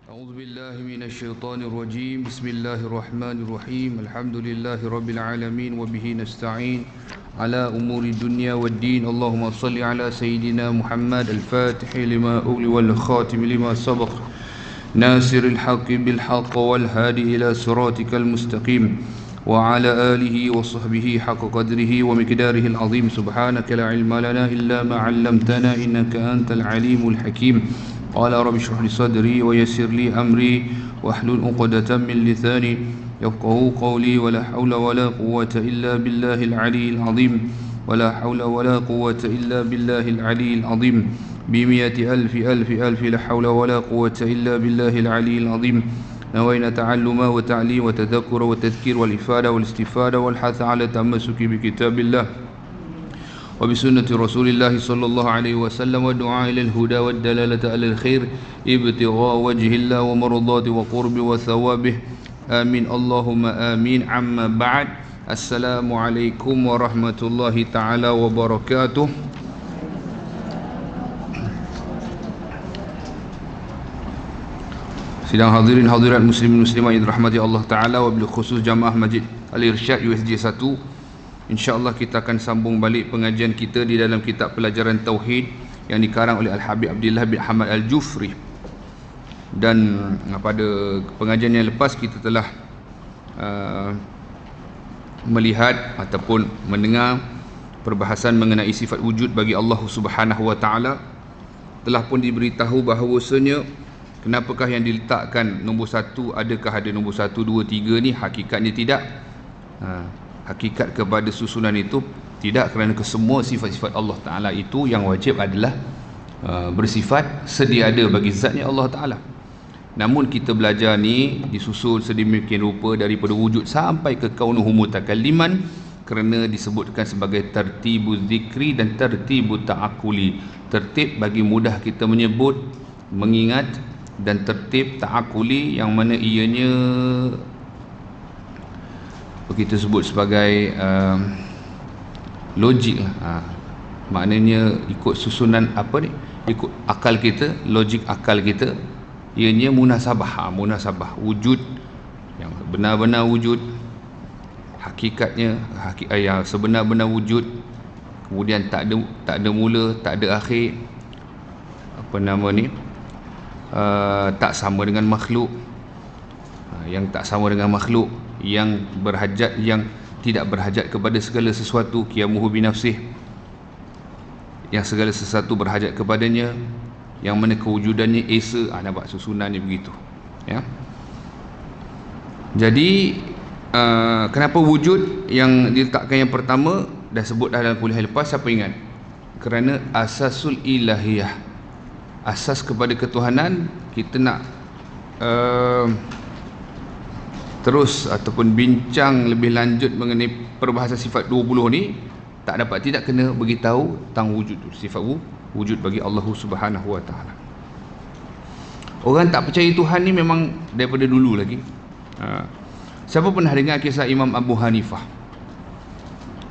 أعوذ بالله من الشيطان الرجيم. بسم الله الرحمن الرحيم. الحمد لله رب العالمين وبه نستعين على أمور الدنيا والدين. اللهم صل على سيدنا محمد الفاتح لما أغلق والخاتم لما سبق ناصر الحق بالحق والهادي إلى صراطك المستقيم وعلى آله وصحبه حق قدره ومقداره العظيم. سبحانك لا علم لنا إلا ما علمتنا إنك أنت العليم الحكيم. قال رب اشرح لي صدري ويسر لي أمري واحلل عقدة من لساني يفقهوا قولي. ولا حول ولا قوة إلا بالله العلي العظيم. ولا حول ولا قوة إلا بالله العلي العظيم. بمئة ألف ألف ألف لا حول ولا قوة إلا بالله العلي العظيم. نوينا تعلم وتعليم وتذكر وتذكير والإفادة والاستفادة والحث على التمسك بكتاب الله وبسنة رسول الله صلى الله عليه وسلم والدعاء إلى الهدى والدلالة على الخير ابتغاء وجه الله ومرضاته وقرب وثوابه. آمين اللهم آمين. عما بعد. السلام عليكم ورحمة الله تعالى وبركاته. Sidang hadirin hadirat muslimin muslimat yang dirahmati Allah Ta'ala, wabil khusus jamaah Masjid Al-Irsyad USJ 1. InsyaAllah kita akan sambung balik pengajian kita di dalam kitab pelajaran Tauhid yang dikarang oleh Al-Habib Abdullah bin Hamad Al-Jufri. Dan pada pengajian yang lepas kita telah melihat ataupun mendengar perbahasan mengenai sifat wujud bagi Allah Subhanahu Wa Ta'ala. Telah pun diberitahu bahawasanya kenapakah yang diletakkan nombor 1, adakah ada nombor 1, 2, 3 ni? Hakikatnya tidak. Hakikat kepada susunan itu tidak, kerana kesemua sifat-sifat Allah Ta'ala itu yang wajib adalah bersifat sedia ada bagi zatnya Allah Ta'ala. Namun kita belajar ni disusun sedemikian rupa daripada wujud sampai ke kaunuhu mutakalliman, kerana disebutkan sebagai tertibuz zikri dan tertibut ta'akuli. Tertib bagi mudah kita menyebut, mengingat, dan tertib ta'akuli yang mana ianya kita sebut sebagai logik lah. Maknanya ikut susunan apa ni, ikut akal kita, logik akal kita. Ianya munasabah, munasabah wujud yang benar-benar wujud, hakikatnya yang sebenar-benar wujud, kemudian tak ada mula, tak ada akhir, apa nama ni, tak sama dengan makhluk, yang tak sama dengan makhluk, yang berhajat, yang tidak berhajat kepada segala sesuatu, qiyamuhu binafsih, yang segala sesuatu berhajat kepadanya, yang mana kewujudannya esa. Nampak susunan ni begitu ya. Jadi kenapa wujud yang diletakkan yang pertama dah sebut dalam kuliah lepas, siapa ingat? Kerana asasul ilahiyah, asas kepada ketuhanan. Kita nak terus ataupun bincang lebih lanjut mengenai perbahasan sifat 20 ni, tak dapat tidak kena beritahu tentang wujud tu, sifat wujud bagi Allah Subhanahu Wa Ta'ala. Orang tak percaya Tuhan ni memang daripada dulu lagi. Siapa pernah dengar kisah Imam Abu Hanifah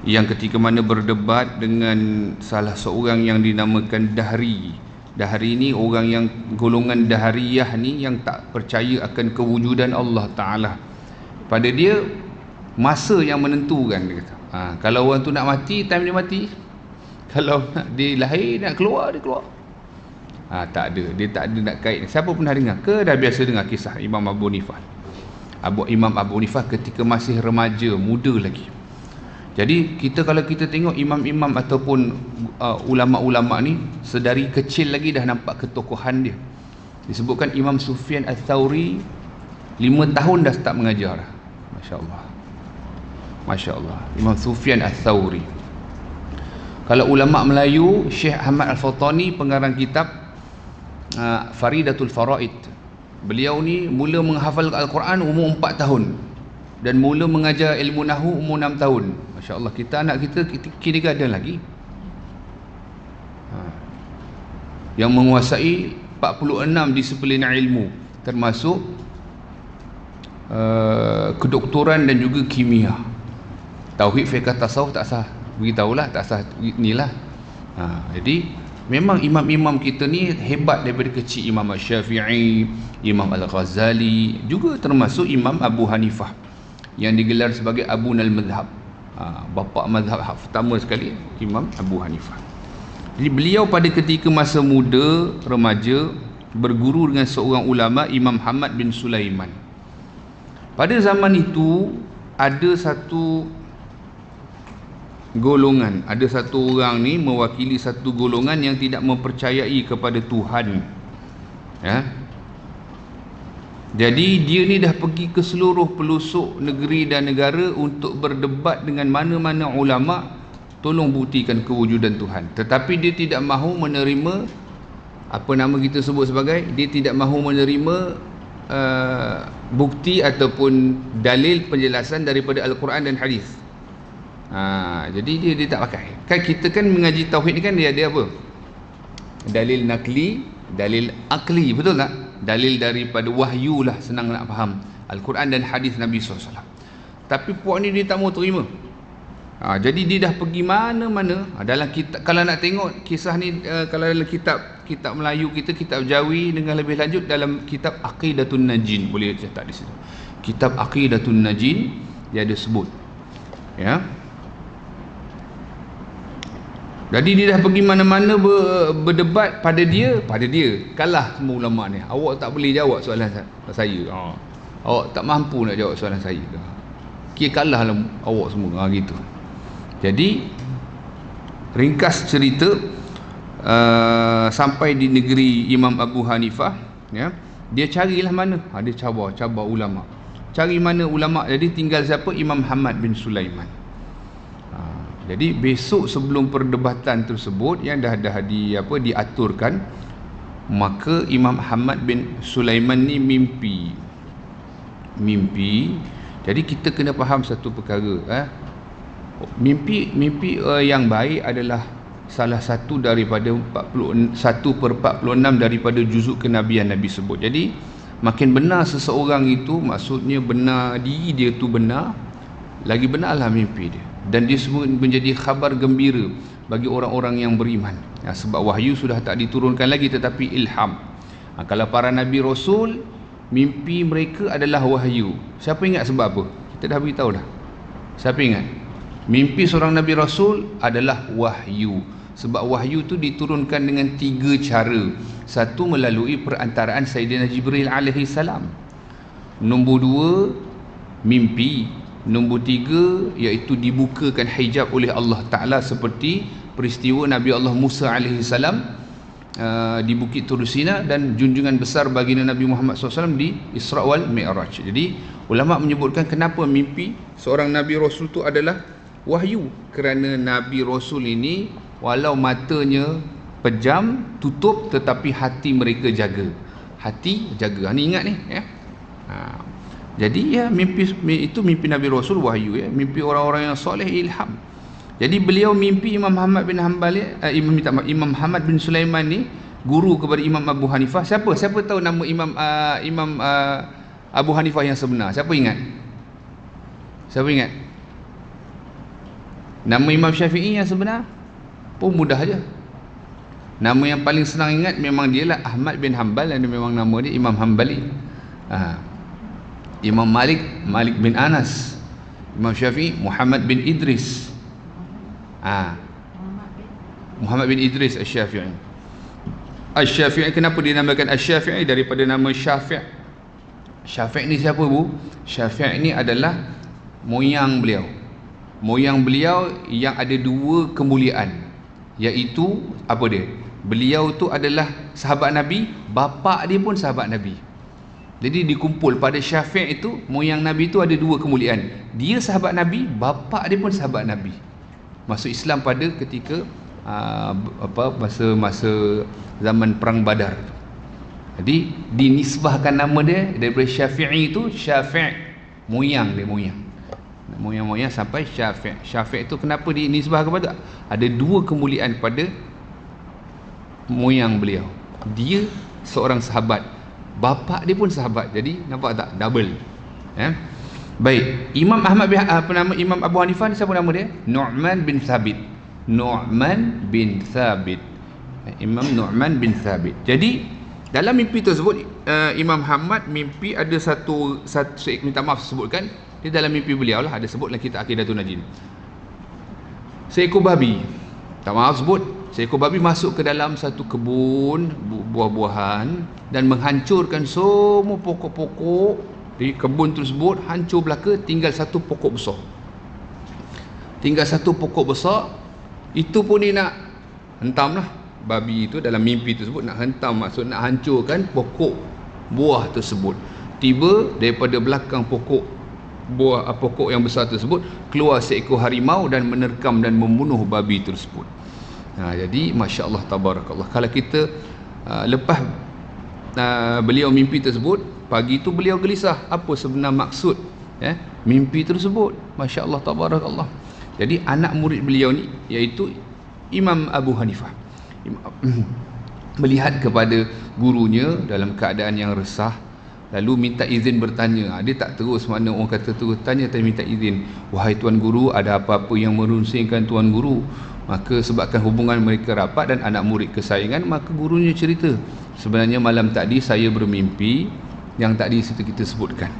yang ketika mana berdebat dengan salah seorang yang dinamakan Dahri. Dahri ni orang yang golongan Dahriyah ni, yang tak percaya akan kewujudan Allah Ta'ala. Pada dia masa yang menentukan, dia kata. Kalau orang tu nak mati, time dia mati. Kalau nak dia lahir, nak keluar, dia keluar. Tak ada, dia tak ada nak kait. Siapa pernah dengar ke dah biasa dengar kisah Imam Abu Hanifah? Imam Abu Hanifah ketika masih remaja, muda lagi. Jadi kalau kita tengok imam-imam ataupun ulama-ulama ni, sedari kecil lagi dah nampak ketokohan dia. Disebutkan Imam Sufyan Al-Thawri 5 tahun dah start mengajar. Masya Allah, Masya Allah. Imam Sufyan Al-Thawri. Kalau ulama Melayu, Syekh Ahmad Al-Fatani, pengarang kitab Faridatul Faraid, beliau ni mula menghafal Al-Quran umur 4 tahun dan mula mengajar ilmu nahu umur 6 tahun. Masya Allah. Kita anak kita kindergarten lagi, yang menguasai 46 disiplin ilmu, termasuk kedoktoran dan juga kimia. Tauhid, fiqh, tasawuf tak sah, beritahulah tak sah inilah. Jadi Memang imam-imam kita ni hebat daripada kecil. Imam Syafi'i, Imam Al-Ghazali, juga termasuk Imam Abu Hanifah yang digelar sebagai Abu Al-Madhab. Bapa mazhab pertama sekali Imam Abu Hanifah. Jadi beliau pada ketika masa muda, remaja, berguru dengan seorang ulama, Imam Hamad bin Sulaiman. Pada zaman itu ada satu golongan, ada satu orang ni mewakili satu golongan yang tidak mempercayai kepada Tuhan, ya. Jadi dia ni dah pergi ke seluruh pelosok negeri dan negara untuk berdebat dengan mana-mana ulama, tolong buktikan kewujudan Tuhan. Tetapi dia tidak mahu menerima, apa nama kita sebut sebagai, dia tidak mahu menerima bukti ataupun dalil penjelasan daripada Al-Quran dan Hadis. Jadi dia tak pakai. Kan kita kan mengaji tauhid ni kan dia ada apa? Dalil nakli, dalil akli, betul tak? Dalil daripada wahyu lah, senang nak faham, Al-Quran dan hadis Nabi SAW. Tapi puak ni dia tak mau terima. Jadi dia dah pergi mana-mana. Dalam kitab, kalau nak tengok kisah ni, kalau dalam kitab Melayu kita, kitab Jawi dengan lebih lanjut dalam kitab Aqidatun Najin, boleh cetak di situ. Kitab Aqidatun Najin dia ada sebut, ya. Jadi dia dah pergi mana-mana berdebat. Pada dia kalah semua ulama ni. Awak tak boleh jawab soalan saya. Awak tak mampu nak jawab soalan saya. Kira kalah lah awak semua. Gitu. Jadi ringkas cerita, sampai di negeri Imam Abu Hanifah, ya. Dia carilah mana. Dia cabar ulama. Cari mana ulama. Jadi tinggal siapa? Imam Hamad bin Sulaiman. Jadi besok sebelum perdebatan tersebut yang dah diaturkan, maka Imam Hamad bin Sulaiman ni mimpi. Jadi kita kena faham satu perkara, mimpi yang baik adalah salah satu daripada 1/46 daripada juzuk kenabian Nabi sebut. Jadi makin benar seseorang itu, maksudnya benar diri dia tu benar, lagi benarlah mimpi dia. Dan dia semua menjadi khabar gembira bagi orang-orang yang beriman, sebab wahyu sudah tak diturunkan lagi tetapi ilham. Kalau para Nabi Rasul, mimpi mereka adalah wahyu. Siapa ingat sebab apa? Kita dah beritahu dah. Siapa ingat? Mimpi seorang Nabi Rasul adalah wahyu. Sebab wahyu tu diturunkan dengan 3 cara. Satu, melalui perantaraan Sayyidina Jibril alaihi salam. Nombor 2, mimpi. Nombor 3, iaitu dibukakan hijab oleh Allah Ta'ala, seperti peristiwa Nabi Allah Musa alaihi salam di Bukit Tur Sina, dan junjungan besar baginda Nabi Muhammad SAW di Isra wal Mi'raj. Jadi ulama menyebutkan kenapa mimpi seorang Nabi Rasul itu adalah wahyu, kerana Nabi Rasul ini walau matanya pejam, tutup, tetapi hati mereka jaga. Hati jaga. Ni ingat ni, ya. Jadi ya, mimpi itu mimpi Nabi Rasul wahyu, ya. Mimpi orang-orang yang soleh ilham. Jadi beliau mimpi Imam Hamad bin Imam Hamad bin Sulaiman ni guru kepada Imam Abu Hanifah. Siapa tahu nama Imam Abu Hanifah yang sebenar? Siapa ingat? Nama Imam Syafi'i yang sebenar pun mudah aja. Nama yang paling senang ingat memang dia lah Ahmad bin Hanbal, dan memang nama dia Imam Hanbali. Imam Malik bin Anas. Imam Syafi'i Muhammad bin Idris. Muhammad bin Idris Asy-Syafi'i. Asy-Syafi'i, kenapa dinamakan Asy-Syafi'i? Daripada nama Syafi'. Syafi' ni siapa, Bu? Syafi' ni adalah moyang beliau. Moyang beliau yang ada 2 kemuliaan, iaitu apa dia? Beliau tu adalah sahabat Nabi, bapa dia pun sahabat Nabi. Jadi dikumpul pada Syafi' itu, moyang Nabi itu ada 2 kemuliaan. Dia sahabat Nabi, bapa dia pun sahabat Nabi. Masuk Islam pada ketika masa zaman perang Badar. Jadi dinisbahkan nama dia daripada Syafi'i itu, Syafi', moyang dia, moyang sampai Syafi'. Syafi' itu kenapa dinisbah kepada? Ada 2 kemuliaan pada moyang beliau. Dia seorang sahabat, bapa dia pun sahabat. Jadi nampak tak, double, ya. Baik, Imam Ahmad bin Imam Abu Hanifah ni siapa nama dia? Nu'man bin Thabit. Imam Nu'man bin Thabit. Jadi dalam mimpi tersebut Imam Ahmad mimpi ada satu minta maaf sebutkan, dia dalam mimpi beliau lah ada sebut dalam kitab Aqidatul Najin, seekor babi, tak maaf sebut, seekor babi masuk ke dalam satu kebun buah-buahan dan menghancurkan semua pokok-pokok di kebun tersebut, hancur belaka, tinggal satu pokok besar. Tinggal satu pokok besar, itu pun dia nak hentam lah. Babi itu dalam mimpi tersebut nak hentam, maksud nak hancurkan pokok buah tersebut. Tiba daripada belakang pokok yang besar tersebut keluar seekor harimau dan menerkam dan membunuh babi tersebut. Jadi Masya Allah tabarakallah, kalau kita lepas beliau mimpi tersebut, pagi itu beliau gelisah apa sebenar maksud mimpi tersebut. Masya Allah tabarakallah. Jadi anak murid beliau ni iaitu Imam Abu Hanifah melihat kepada gurunya dalam keadaan yang resah, lalu minta izin bertanya. Dia tak terus mana orang kata terus tanya, tapi minta izin. Wahai tuan guru, ada apa-apa yang merunsingkan tuan guru? Maka sebabkan hubungan mereka rapat dan anak murid kesayangan, maka gurunya cerita, sebenarnya malam tadi saya bermimpi yang tadi kita sebutkan,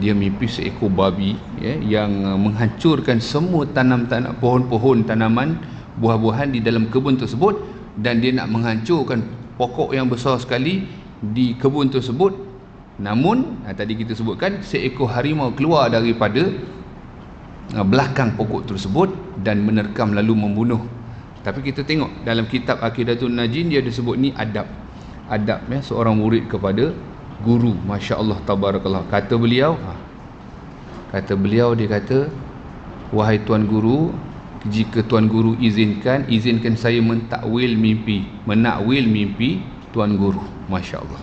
dia mimpi seekor babi yang menghancurkan semua pohon-pohon tanaman buah-buahan di dalam kebun tersebut, dan dia nak menghancurkan pokok yang besar sekali di kebun tersebut. Namun tadi kita sebutkan seekor harimau keluar daripada belakang pokok tersebut dan menerkam lalu membunuh. Tapi kita tengok dalam kitab Aqidatul Najin, dia ada sebut ni adab seorang murid kepada guru. Masya Allah tabarakallah. Kata beliau, dia kata, wahai tuan guru, jika tuan guru izinkan saya menakwil mimpi tuan guru. Masya Allah.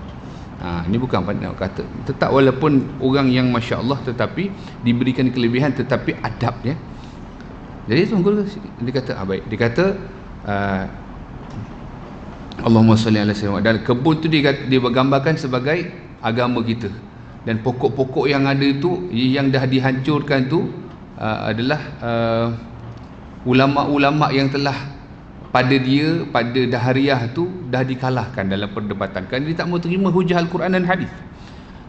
Ini bukan nak kata, tetap walaupun orang yang Masya Allah tetapi diberikan kelebihan, tetapi adab ya. Jadi tuan guru dia kata baik, dia kata Allahumma salli ala sayyidina, dan kebun tu dia gambarkan sebagai agama kita, dan pokok-pokok yang ada itu yang dah dihancurkan tu adalah ulama-ulama yang telah pada Dahriyah tu dah dikalahkan dalam perdebatan, kan dia tak mau terima hujah Al-Quran dan hadis.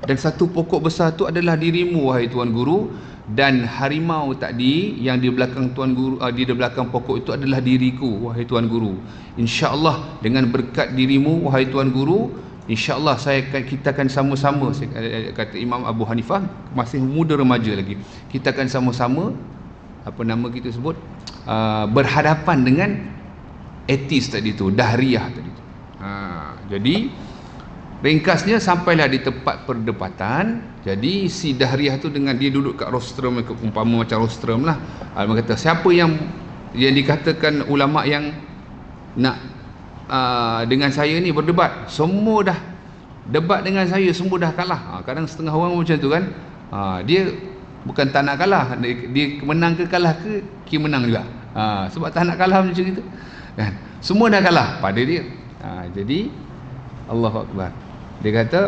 Dan satu pokok besar tu adalah dirimu wahai tuan guru, dan harimau tadi yang di belakang tuan guru, di belakang pokok itu adalah diriku wahai tuan guru. Insya-Allah dengan berkat dirimu wahai tuan guru, insya-Allah kita akan sama-sama, kata Imam Abu Hanifah, masih muda remaja lagi, kita akan sama-sama kita sebut berhadapan dengan etis tadi tu, Dahriyah tadi tu. Jadi ringkasnya sampailah di tempat perdebatan. Jadi si Dahriyah tu dengan dia duduk kat rostrum, umpama macam rostrum lah. Dia kata siapa yang dikatakan ulama yang nak dengan saya ni berdebat, semua dah debat dengan saya, semua dah kalah. Kadang setengah orang macam tu kan, dia bukan tak nak kalah, dia menang ke kalah ke menang juga, sebab tak nak kalah macam itu kan, semua dah kalah pada dia. Jadi Allahu Akbar, dia kata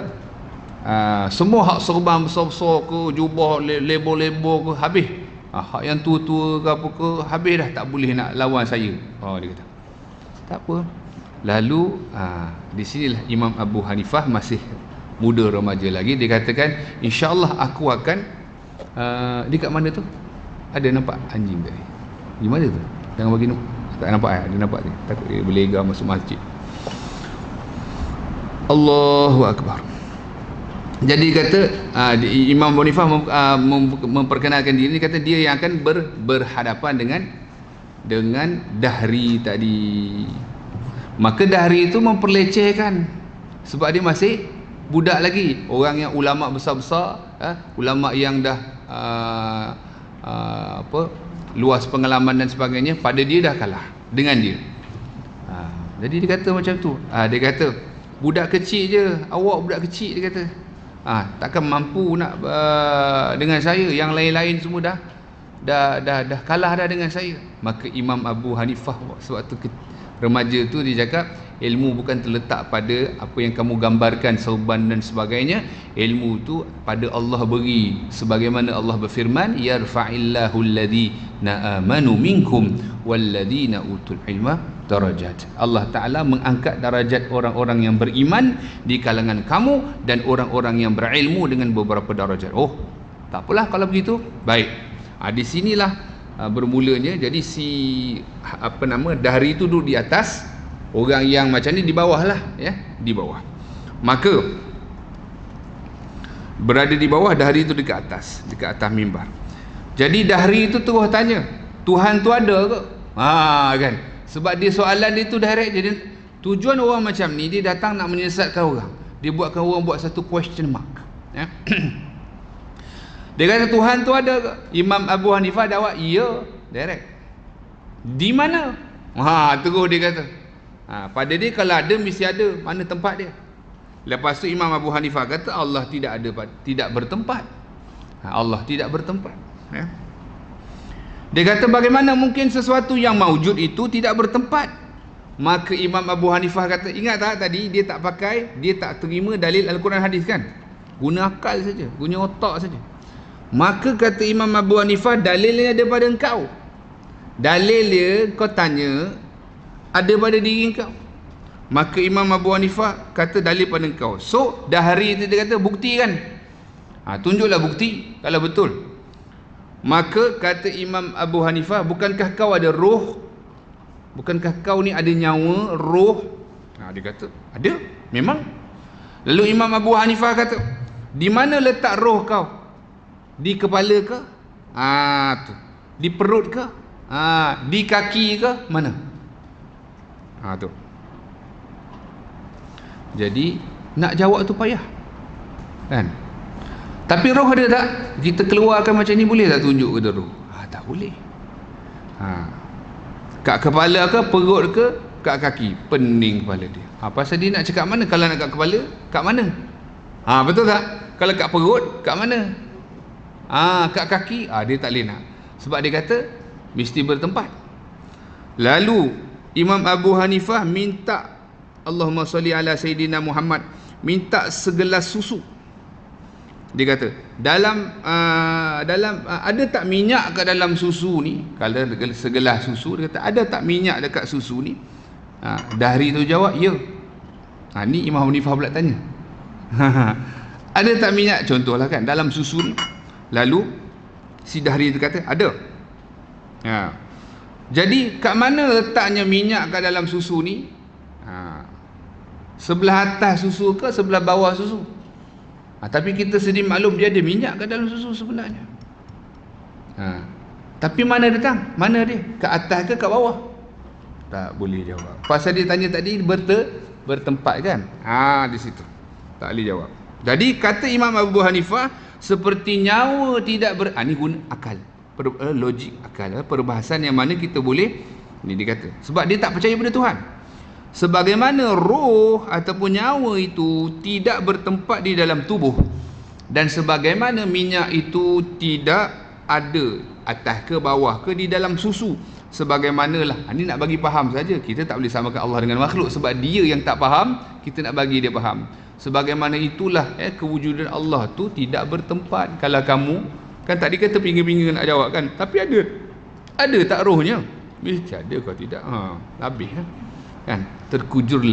semua hak serban besar-besar ke, jubah lebor-lebor ke habis, hak yang tua-tua ke apa ke habis dah, tak boleh nak lawan saya. Dia kata tak apa. Lalu di sinilah Imam Abu Hanifah masih muda remaja lagi, dia katakan insya-Allah aku akan di kat mana tu ada nampak anjing tadi, di mana tu, jangan bagi tak nampak, dia nampak ni, takut dia berlega masuk masjid. Allahu Akbar. Jadi kata Imam Abu Hanifah memperkenalkan diri, kata dia yang akan berhadapan dengan Dahri tadi. Maka Dahri itu memperlecehkan sebab dia masih budak lagi. Orang yang ulama besar-besar, ulama yang dah luas pengalaman dan sebagainya, pada dia dah kalah dengan dia. Jadi dia kata macam tu. Dia kata budak kecil je, awak budak kecil, dia kata takkan mampu nak dengan saya, yang lain-lain semua dah kalah dah dengan saya. Maka Imam Abu Hanifah sebab tu Remaja tu dia cakap ilmu bukan terletak pada apa yang kamu gambarkan, sauban dan sebagainya. Ilmu tu pada Allah beri, sebagaimana Allah berfirman, yarfa'illahu alladhina amanu minkum walladhina utul ilma darajat. Allah Ta'ala mengangkat darajat orang-orang yang beriman di kalangan kamu dan orang-orang yang berilmu dengan beberapa darajat. Oh, tak apalah kalau begitu. Baik. Di sinilah bermulanya. Jadi si dahri itu duduk di atas, orang yang macam ni di bawah lah, ya, di bawah. Maka berada di bawah, dahri itu dekat atas mimbar. Jadi dahri itu terus tanya, Tuhan tu ada ke? Kan. Sebab dia soalan dia tu direct. Jadi tujuan orang macam ni, dia datang nak menyesatkan orang. Dia buatkan orang buat satu question mark, ya. Dia kata Tuhan tu ada ke? Imam Abu Hanifah jawab, ya, direct. Di mana? Terus dia kata, pada dia kalau ada mesti ada. Mana tempat dia? Lepas tu Imam Abu Hanifah kata Allah tidak ada, tidak bertempat. Allah tidak bertempat, ya. Dia kata bagaimana mungkin sesuatu yang maujud itu tidak bertempat? Maka Imam Abu Hanifah kata, ingat tak tadi dia tak terima dalil Al-Quran hadis kan? Guna akal saja, guna otak saja. Maka kata Imam Abu Hanifah, dalilnya ada pada engkau. Dalilnya kau tanya ada pada diri engkau. Maka Imam Abu Hanifah kata dalil pada engkau. So dahri itu dia kata bukti kan. Tunjuklah bukti kalau betul. Maka kata Imam Abu Hanifah, bukankah kau ada roh? Bukankah kau ni ada nyawa, roh? Dia kata ada, memang. Lalu Imam Abu Hanifah kata, di mana letak roh kau? Di kepala ke? Tu. Di perut ke? Di kaki ke? Mana? Tu. Jadi nak jawab tu payah, kan? Tapi roh ada tak? Kita keluarkan macam ni, boleh tak tunjuk ke roh? Tak boleh. Kat kepala ke, perut ke, kat kaki, pening kepala dia. Pasal dia nak cakap mana? Kalau nak kat kepala, kat mana? Betul tak? Kalau kat perut, kat mana? Kat kaki, dia tak boleh nak. Sebab dia kata mesti bertempat. Lalu Imam Abu Hanifah minta, Allahumma salli ala Sayyidina Muhammad, minta segelas susu. Dia kata dalam ada tak minyak kat dalam susu ni? Kalau segelas susu, dia kata ada tak minyak dekat susu ni? Dahri tu jawab, ya. Ni Imam Hanifah pula tanya, ada tak minyak, contohlah kan, dalam susu ni? Lalu si dahri tu kata ada. Jadi kat mana letaknya minyak kat dalam susu ni? Sebelah atas susu ke sebelah bawah susu? Tapi kita sedia maklum dia ada minyak kat dalam susu sebenarnya. Tapi mana datang? Mana dia? Kat atas ke kat bawah? Tak boleh jawab. Pasal dia tanya tadi bertempat kan? Di situ. Tak boleh jawab. Jadi kata Imam Abu Hanifah, seperti nyawa tidak ni guna akal, logik akal, perbahasan yang mana kita boleh. Ni dia kata sebab dia tak percaya pada Tuhan. Sebagaimana roh ataupun nyawa itu tidak bertempat di dalam tubuh, dan sebagaimana minyak itu tidak ada atas ke bawah ke di dalam susu, sebagaimanalah. Ini nak bagi faham saja. Kita tak boleh samakan Allah dengan makhluk, sebab dia yang tak faham, kita nak bagi dia faham. Sebagaimana itulah kewujudan Allah tu tidak bertempat. Kalau kamu kan tadi kata pinggir-pinggir nak jawab kan, tapi ada tak rohnya? Mesti ada, kau tidak. Habis kan, terkujur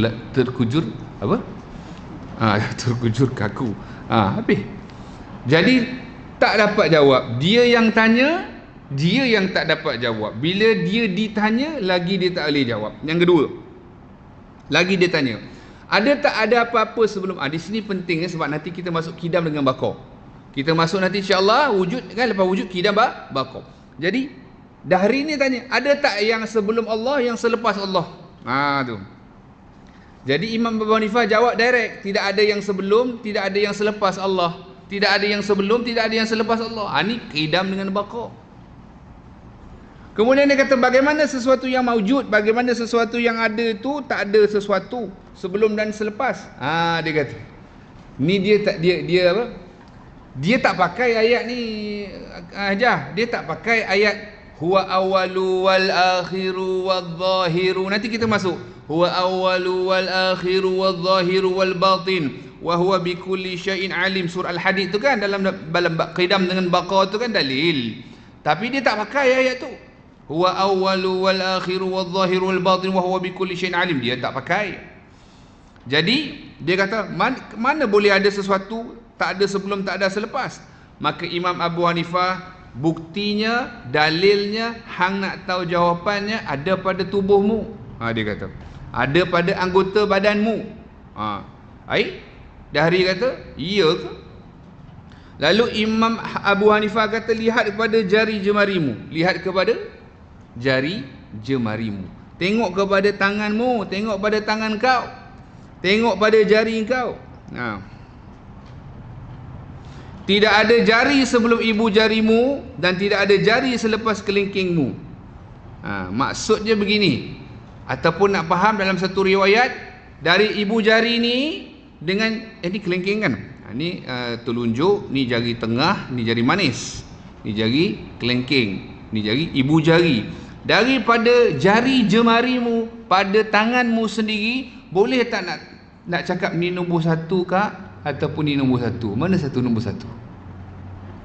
apa? Terkujur kaku. Habis. Jadi tak dapat jawab. Dia yang tanya, dia yang tak dapat jawab. Bila dia ditanya, lagi dia tak boleh jawab. Yang kedua, lagi dia tanya, ada tak ada apa-apa sebelum? Di sini penting sebab nanti kita masuk kidam dengan baqa. Kita masuk nanti insya-Allah wujud kan, lepas wujud kidam baqa. Jadi dahri ni tanya, ada tak yang sebelum Allah, yang selepas Allah? Tu. Jadi Imam Abu Hanifah jawab direct, tidak ada yang sebelum, tidak ada yang selepas Allah. Tidak ada yang sebelum, tidak ada yang selepas Allah. Ni kidam dengan baqa. Kemudian dia kata bagaimana sesuatu yang maujud, bagaimana sesuatu yang ada tu tak ada sesuatu sebelum dan selepas. Dia kata. Ni dia apa? Dia tak pakai ayat ni aja. Dia tak pakai ayat Huwa awwalu wal akhiru wal zahiru. Nanti kita masuk. Huwa awwalu wal akhiru wal zahiru wal batin. Wa huwa bikulli syai'in alim. Surah Al-Hadid tu kan dalam qidam dengan Baqarah tu kan dalil. Tapi dia tak pakai ayat tu. Huwa awwalu wal akhiru wal zahiru wal batin wa huwa bikulli syai'in alim. Dia tak pakai. Jadi dia kata mana boleh ada sesuatu tak ada sebelum tak ada selepas. Maka Imam Abu Hanifah, buktinya, dalilnya, hang nak tahu jawapannya ada pada tubuhmu. Dia kata ada pada anggota badanmu. Dahri kata iya ke? Lalu Imam Abu Hanifah kata lihat kepada jari jemarimu. Lihat kepada jari jemarimu. Tengok kepada tanganmu. Tengok pada tangan kau. Tengok pada jari kau. Tidak ada jari sebelum ibu jarimu dan tidak ada jari selepas kelingkingmu. Maksudnya begini, ataupun nak faham dalam satu riwayat, dari ibu jari ni dengan ini kelingking kan. Ni telunjuk, ni jari tengah, ni jari manis, ni jari kelingking, ni jari ibu jari. Daripada jari jemarimu pada tanganmu sendiri, boleh tak nak cakap ni nombor satu kah ataupun ni nombor satu? Mana satu nombor satu?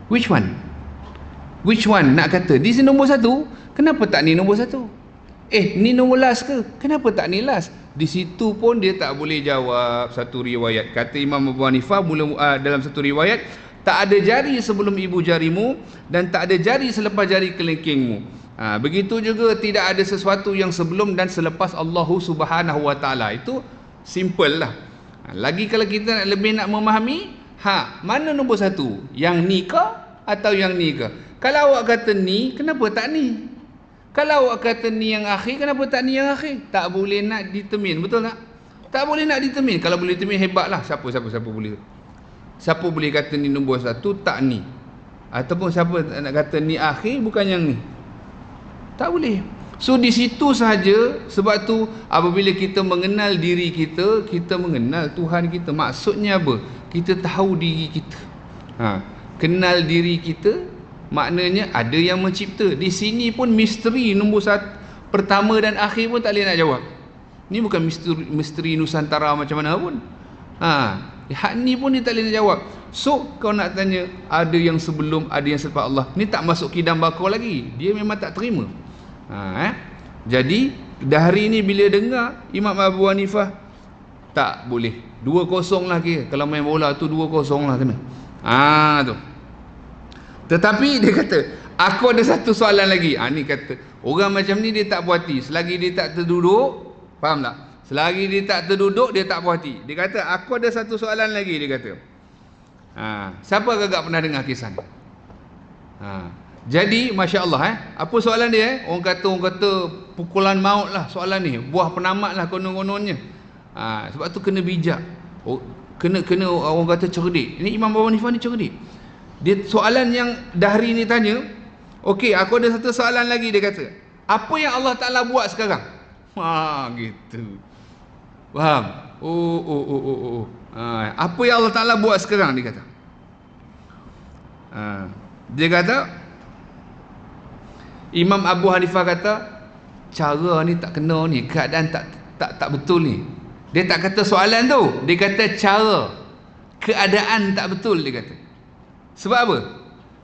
Which one? Which one nak kata di sini nombor satu? Kenapa tak ni nombor satu? Ni nombor last ke? Kenapa tak ni last? Di situ pun dia tak boleh jawab. Satu riwayat kata Imam Abu Hanifah dalam satu riwayat, tak ada jari sebelum ibu jarimu dan tak ada jari selepas jari kelingkingmu. Begitu juga tidak ada sesuatu yang sebelum dan selepas Allah Subhanahu Wa Taala. Itu simple lah. Lagi kalau kita lebih nak memahami, mana nombor satu? Yang ni ke atau yang ni ke? Kalau awak kata ni, kenapa tak ni? Kalau awak kata ni yang akhir, kenapa tak ni yang akhir? Tak boleh nak determine, betul tak? Tak boleh nak determine. Kalau boleh determine, hebatlah. Siapa boleh? Siapa boleh kata ni nombor satu, tak ni? Ataupun siapa nak kata ni akhir, bukan yang ni? Tak boleh. So di situ sahaja. Sebab tu apabila kita mengenal diri kita, kita mengenal Tuhan kita. Maksudnya apa? Kita tahu diri kita. Kenal diri kita, maknanya ada yang mencipta. Di sini pun misteri nombor satu, pertama dan akhir pun tak boleh nak jawab. Ni bukan misteri Nusantara macam mana pun. Hak ni pun dia tak boleh nak jawab. So kau nak tanya ada yang sebelum, ada yang selepas Allah, ni tak masuk kidam bakar lagi. Dia memang tak terima. Jadi Dahri ni bila dengar Imam Abu Hanifah, tak boleh 2-0 lah kira. Kalau main bola tu 2-0 lah kena. Tu. Tetapi dia kata, aku ada satu soalan lagi. Ni kata, orang macam ni dia tak puas hati. Selagi dia tak terduduk, faham tak? Selagi dia tak terduduk, dia tak puas hati. Dia kata, aku ada satu soalan lagi, dia kata. Siapa agak pernah dengar kisah ni? Jadi, Masya Allah, apa soalan dia? Orang kata pukulan maut lah soalan ni. Buah penamat lah konon-kononnya. Sebab tu kena bijak. Kena orang kata cerdik. Ini Imam Abu Hanifah ni cerdik. Dia soalan yang Dahri ni tanya, okey, aku ada satu soalan lagi, dia kata. Apa yang Allah Ta'ala buat sekarang? Gitu. Faham? Apa yang Allah Ta'ala buat sekarang, dia kata. Dia kata, Imam Abu Hanifah kata, cara ni tak kena ni, keadaan tak betul ni. Dia tak kata soalan tu, dia kata cara, keadaan tak betul, dia kata. Sebab apa?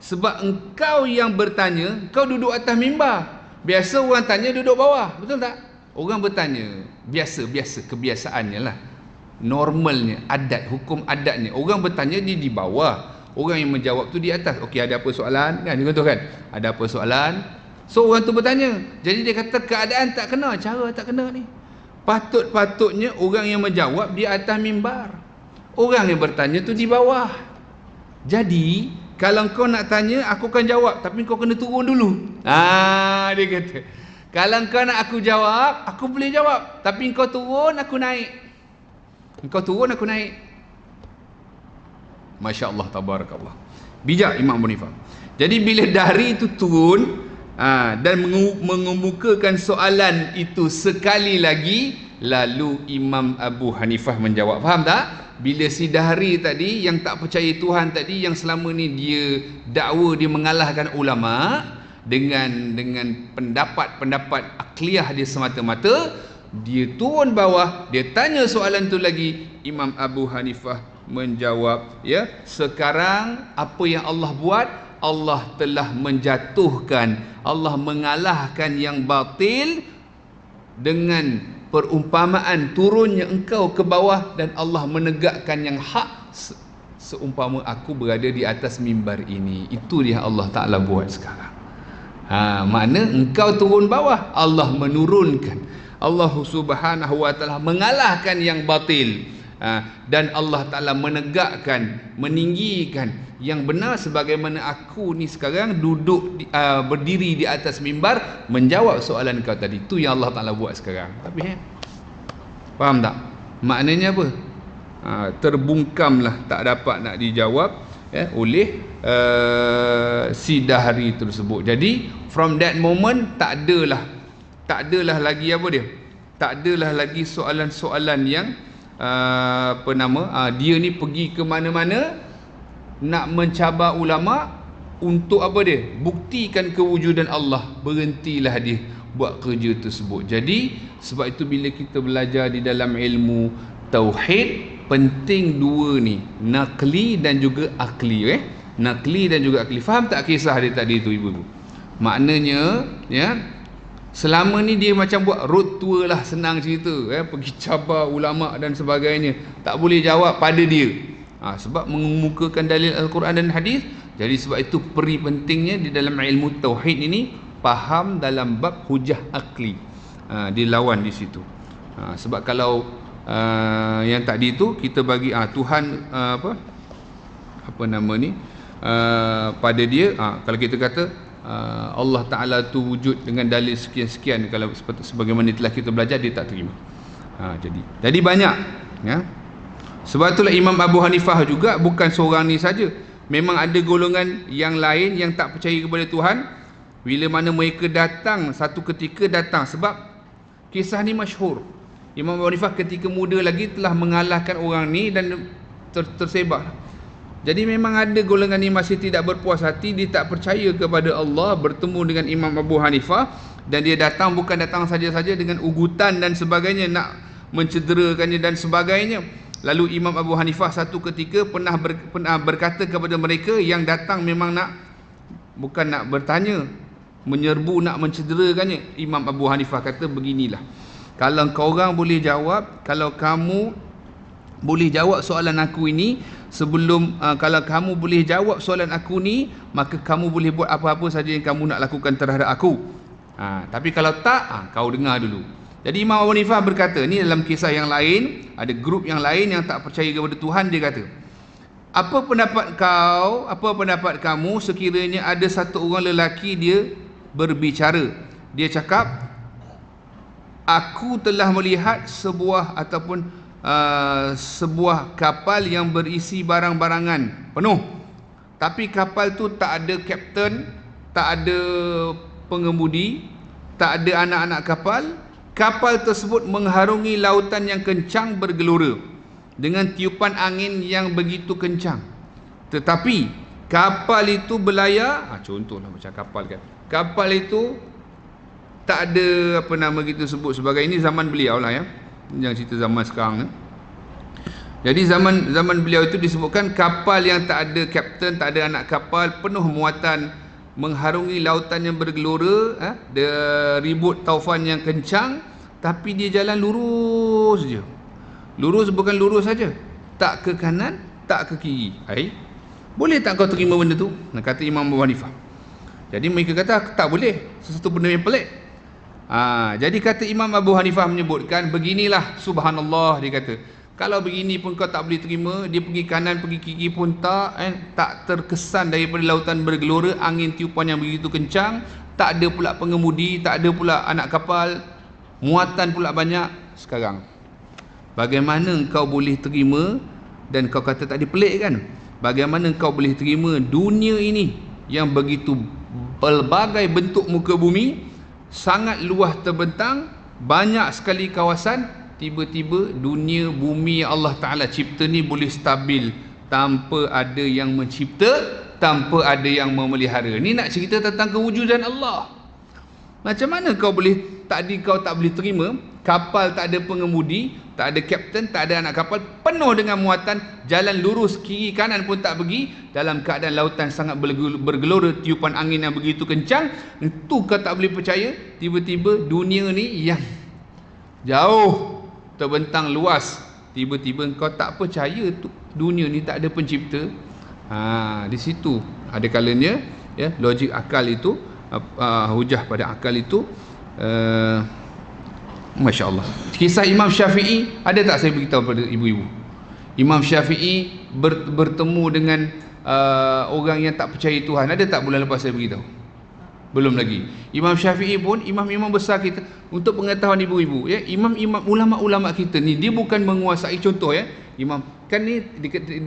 Sebab engkau yang bertanya, kau duduk atas mimbar. Biasa orang tanya duduk bawah, betul tak? Orang bertanya, biasa kebiasaannya lah, normalnya, adat, hukum adatnya. Orang bertanya dia di bawah, orang yang menjawab tu di atas. Okey, ada apa soalan? Kan, dia kata kan, ada apa soalan? So orang tu bertanya. Jadi dia kata keadaan tak kena, cara tak kena ni. Patutnya orang yang menjawab di atas mimbar, orang yang bertanya tu di bawah. Jadi kalau kau nak tanya, aku akan jawab, tapi kau kena turun dulu. Dia kata, kalau kau nak aku jawab, aku boleh jawab, tapi kau turun, aku naik. Kau turun, aku naik. Masya Allah, tabarakallah. Bijak Imam Abu Hanifah. Jadi bila Dahri itu turun dan mengemukakan soalan itu sekali lagi, lalu Imam Abu Hanifah menjawab. Faham tak? Bila si Dahri tadi yang tak percaya Tuhan tadi, yang selama ni dia dakwa dia mengalahkan ulama, dengan pendapat-pendapat akliyah dia semata-mata, dia turun bawah, dia tanya soalan tu lagi. Imam Abu Hanifah menjawab, ya, sekarang apa yang Allah buat, Allah telah menjatuhkan, Allah mengalahkan yang batil dengan perumpamaan turunnya engkau ke bawah, dan Allah menegakkan yang hak seumpama aku berada di atas mimbar ini. Itu dia Allah Ta'ala buat sekarang. Makna engkau turun bawah, Allah menurunkan, Allah Subhanahu wa Ta'ala mengalahkan yang batil, dan Allah Ta'ala menegakkan, meninggikan yang benar, sebagaimana aku ni sekarang duduk berdiri di atas mimbar menjawab soalan kau tadi. Itu yang Allah Ta'ala buat sekarang. Tapi faham tak? Maknanya apa? Terbungkamlah, tak dapat nak dijawab oleh si dahri tersebut. Jadi from that moment tak adalah lagi apa dia? Tak adalah lagi soalan-soalan yang dia ni pergi ke mana-mana nak mencabar ulama untuk apa dia? Buktikan kewujudan Allah. Berhentilah dia buat kerja tersebut. Jadi sebab itu bila kita belajar di dalam ilmu tauhid, penting dua ni, naqli dan juga akli. Naqli dan juga akli. Faham tak kisah dia tadi tu, ibu-ibu? Maknanya, ya, selama ni dia macam buat road tour lah, senang cerita, pergi cabar ulama dan sebagainya, tak boleh jawab pada dia. Sebab mengemukakan dalil Al-Quran dan hadis. Jadi sebab itu peri pentingnya di dalam ilmu tauhid ini faham dalam bab hujah akli, dilawan di situ. Sebab kalau yang tadi tu kita bagi Tuhan apa nama ni, pada dia, kalau kita kata Allah Ta'ala tu wujud dengan dalil sekian-sekian, kalau sebagaimana telah kita belajar, dia tak terima. Jadi banyak, ya. Sebab itulah Imam Abu Hanifah juga bukan seorang ni saja. Memang ada golongan yang lain yang tak percaya kepada Tuhan. Bila mana mereka datang, satu ketika datang, sebab kisah ni masyhur. Imam Abu Hanifah ketika muda lagi telah mengalahkan orang ni dan tersebar. Jadi memang ada golongan ni masih tidak berpuas hati, dia tak percaya kepada Allah, bertemu dengan Imam Abu Hanifah, dan dia datang bukan datang saja-saja dengan ugutan dan sebagainya, nak mencederakannya dan sebagainya. Lalu Imam Abu Hanifah satu ketika pernah berkata kepada mereka yang datang, memang bukan nak bertanya, menyerbu, nak mencederakannya. Imam Abu Hanifah kata beginilah, kalau kau orang boleh jawab, kalau kamu boleh jawab soalan aku ini sebelum, kalau kamu boleh jawab soalan aku ni, maka kamu boleh buat apa-apa saja yang kamu nak lakukan terhadap aku. Tapi kalau tak, kau dengar dulu. Jadi Imam Abu Hanifah berkata, ni dalam kisah yang lain, ada grup yang lain yang tak percaya kepada Tuhan. Dia kata, apa pendapat kamu sekiranya ada satu orang lelaki dia berbicara, dia cakap, aku telah melihat sebuah kapal yang berisi barang-barangan penuh, tapi kapal tu tak ada kapten, tak ada pengemudi, tak ada anak-anak kapal. Kapal tersebut mengharungi lautan yang kencang bergelora dengan tiupan angin yang begitu kencang. Tetapi kapal itu berlayar, contohlah macam kapal kan, kapal itu tak ada apa nama kita sebut sebagai, ini zaman beliau lah, ya, yang cerita zaman sekarang. Jadi zaman beliau itu disebutkan kapal yang tak ada kapten, tak ada anak kapal, penuh muatan, mengharungi lautan yang bergelora, ribut taufan yang kencang, tapi dia jalan lurus je. Lurus, bukan lurus saja, tak ke kanan, tak ke kiri. Boleh tak kau terima benda tu? Kata Imam Abu Hanifah. Jadi mereka kata tak boleh, sesuatu benda yang pelik. Jadi kata Imam Abu Hanifah menyebutkan, beginilah, subhanallah, dia kata, kalau begini pun kau tak boleh terima, dia pergi kanan pergi kiri pun tak terkesan daripada lautan bergelora, angin tiupan yang begitu kencang, tak ada pula pengemudi, tak ada pula anak kapal, muatan pula banyak. Sekarang bagaimana kau boleh terima? Dan kau kata tadi pelik kan, bagaimana kau boleh terima dunia ini yang begitu pelbagai bentuk muka bumi, sangat luas terbentang, banyak sekali kawasan, tiba-tiba dunia bumi yang Allah Ta'ala cipta ni boleh stabil tanpa ada yang mencipta, tanpa ada yang memelihara. Ni nak cerita tentang kewujudan Allah. Macam mana kau boleh, tadi kau tak boleh terima kapal tak ada pengemudi, tak ada kapten, tak ada anak kapal, penuh dengan muatan, jalan lurus, kiri kanan pun tak pergi, dalam keadaan lautan sangat bergelora, tiupan angin yang begitu kencang. Itu kau tak boleh percaya. Tiba-tiba dunia ni yang jauh terbentang luas, tiba-tiba kau tak percaya tu dunia ni tak ada pencipta. Di situ ada kalanya ya, logik akal itu, hujah pada akal itu, Masya Allah. Kisah Imam Syafi'i, ada tak saya beritahu pada ibu-ibu? Imam Syafi'i bertemu dengan orang yang tak percaya Tuhan. Ada tak bulan lepas saya beritahu? Belum lagi. Imam Syafi'i pun imam-imam besar kita. Untuk pengetahuan ibu-ibu ya, imam-imam ulama-ulama kita ni, dia bukan menguasai, contoh ya, imam kan ni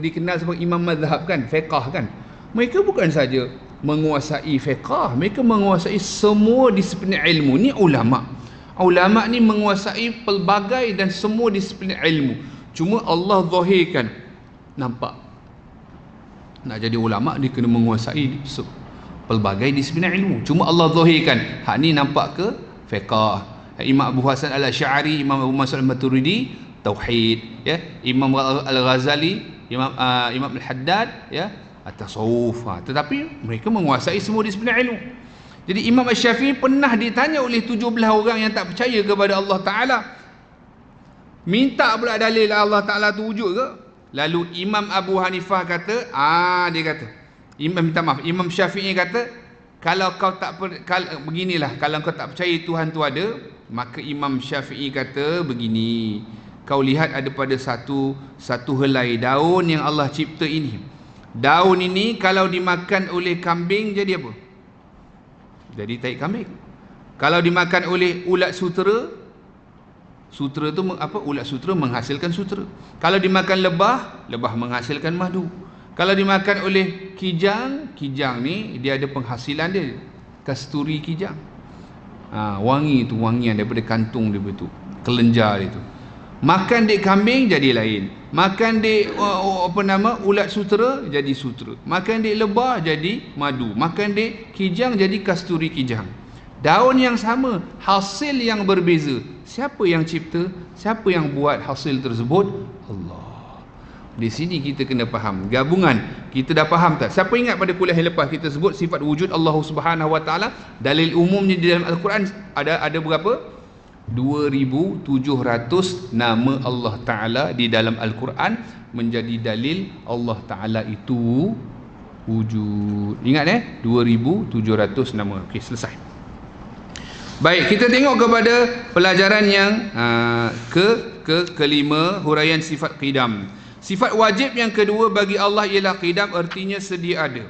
dikenal sebagai imam mazhab kan, fiqh kan. Mereka bukan saja menguasai fiqh, mereka menguasai semua disiplin ilmu. Ni ulama. Ulama ni menguasai pelbagai dan semua disiplin ilmu. Cuma Allah zahirkan. Nampak? Nak jadi ulama dia kena menguasai pelbagai disiplin ilmu. Cuma Allah zahirkan. Hak ni nampak ke fiqh. Imam Abu Hasan Al-Asy'ari, Imam Abu Mansur Al-Maturidi tauhid ya, Imam Al-Ghazali, Imam Al-Haddad ya, at-tasawuf. Tetapi mereka menguasai semua disiplin ilmu. Jadi Imam Asy-Syafi'i pernah ditanya oleh 17 orang yang tak percaya kepada Allah Ta'ala, minta pula dalil Allah Ta'ala tu wujud ke? Lalu Imam Abu Hanifah kata, Imam Syafi'i kata, kalau kau tak beginilah, kalau kau tak percaya Tuhan tu ada, maka Imam Syafi'i kata begini, kau lihat ada pada satu helai daun yang Allah cipta ini. Daun ini kalau dimakan oleh kambing jadi apa? Jadi tai kambing. Kalau dimakan oleh ulat sutera, sutera tu apa? Ulat sutera menghasilkan sutera. Kalau dimakan lebah, lebah menghasilkan madu. Kalau dimakan oleh kijang, kijang ni dia ada penghasilan dia, kasturi kijang. Wangi tu, wangian daripada kantung dia betul, kelenjar dia tu. Makan dek kambing jadi lain. Makan dek ulat sutera jadi sutera. Makan dek lebah jadi madu. Makan dek kijang jadi kasturi kijang. Daun yang sama, hasil yang berbeza. Siapa yang cipta? Siapa yang buat hasil tersebut? Allah. Di sini kita kena faham gabungan. Kita dah faham tak? Siapa ingat pada kuliah yang lepas kita sebut sifat wujud Allah Subhanahu Wa Taala, dalil umumnya di dalam Al-Quran ada berapa? 2,700 nama Allah Ta'ala di dalam Al-Quran menjadi dalil Allah Ta'ala itu wujud. Ingat 2,700 nama. Okey, selesai. Baik, kita tengok kepada pelajaran yang kelima, huraian sifat qidam. Sifat wajib yang kedua bagi Allah ialah qidam, artinya sedia ada.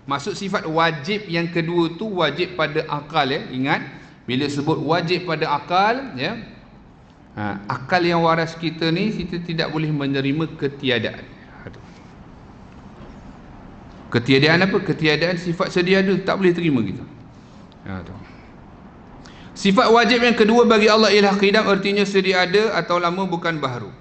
Maksud sifat wajib yang kedua tu wajib pada akal ya. Ingat, bila sebut wajib pada akal ya, akal yang waras kita ni, kita tidak boleh menerima ketiadaan. Ketiadaan apa? Ketiadaan sifat sedia ada, tak boleh terima kita. Sifat wajib yang kedua bagi Allah ialah qidam, artinya sedia ada atau lama, bukan baharu.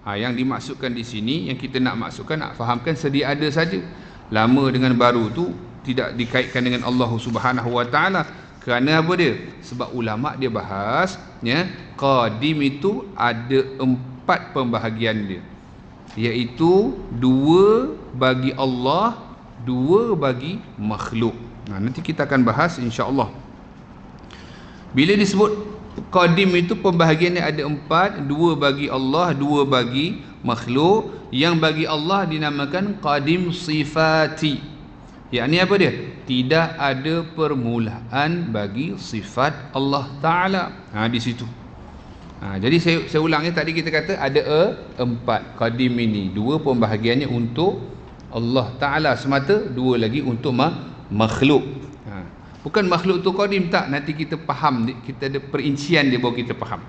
Yang dimaksudkan di sini, yang kita nak maksudkan, nak fahamkan sedia ada saja. Lama dengan baru tu tidak dikaitkan dengan Allah Subhanahu Wa Taala. Kerana apa dia? Sebab ulama dia bahas ya, qadim itu ada 4 pembahagian dia, iaitu 2 bagi Allah, 2 bagi makhluk. Nanti kita akan bahas insya-Allah. Bila disebut qadim itu pembahagiannya ada 4, 2 bagi Allah, 2 bagi makhluk. Yang bagi Allah dinamakan qadim sifati. Yakni apa dia? Tidak ada permulaan bagi sifat Allah Ta'ala. Di situ. Jadi saya ulang ya, tadi kita kata ada 4 qadim ini, 2 pembahagiannya untuk Allah Ta'ala semata, 2 lagi untuk makhluk. Bukan makhluk tu qadim, tak. Nanti kita faham, kita ada perincian dia baru kita faham.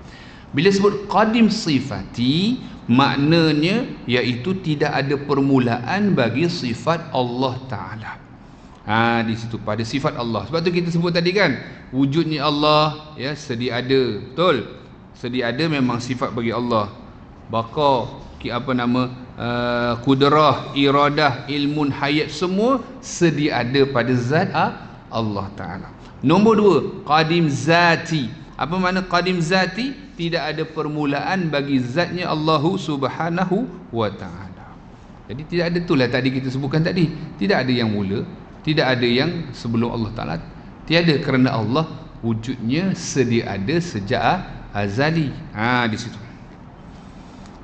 Bila sebut qadim sifati, maknanya iaitu tidak ada permulaan bagi sifat Allah Ta'ala. Di situ pada sifat Allah. Sebab tu kita sebut tadi kan, wujudnya Allah ya, sedia ada. Betul? Sedia ada memang sifat bagi Allah. Baqa kudrah, iradah, ilmun, hayat, semua sedia ada pada zat Allah Ta'ala. Nombor 2, qadim zati. Apa makna qadim zati? Tidak ada permulaan bagi zatnya Allah Subhanahu wa Ta'ala. Jadi tidak ada, itulah tadi kita sebutkan tadi, tidak ada yang mula, tidak ada yang sebelum Allah Ta'ala, tiada, kerana Allah wujudnya sedia ada sejak azali. Di situ.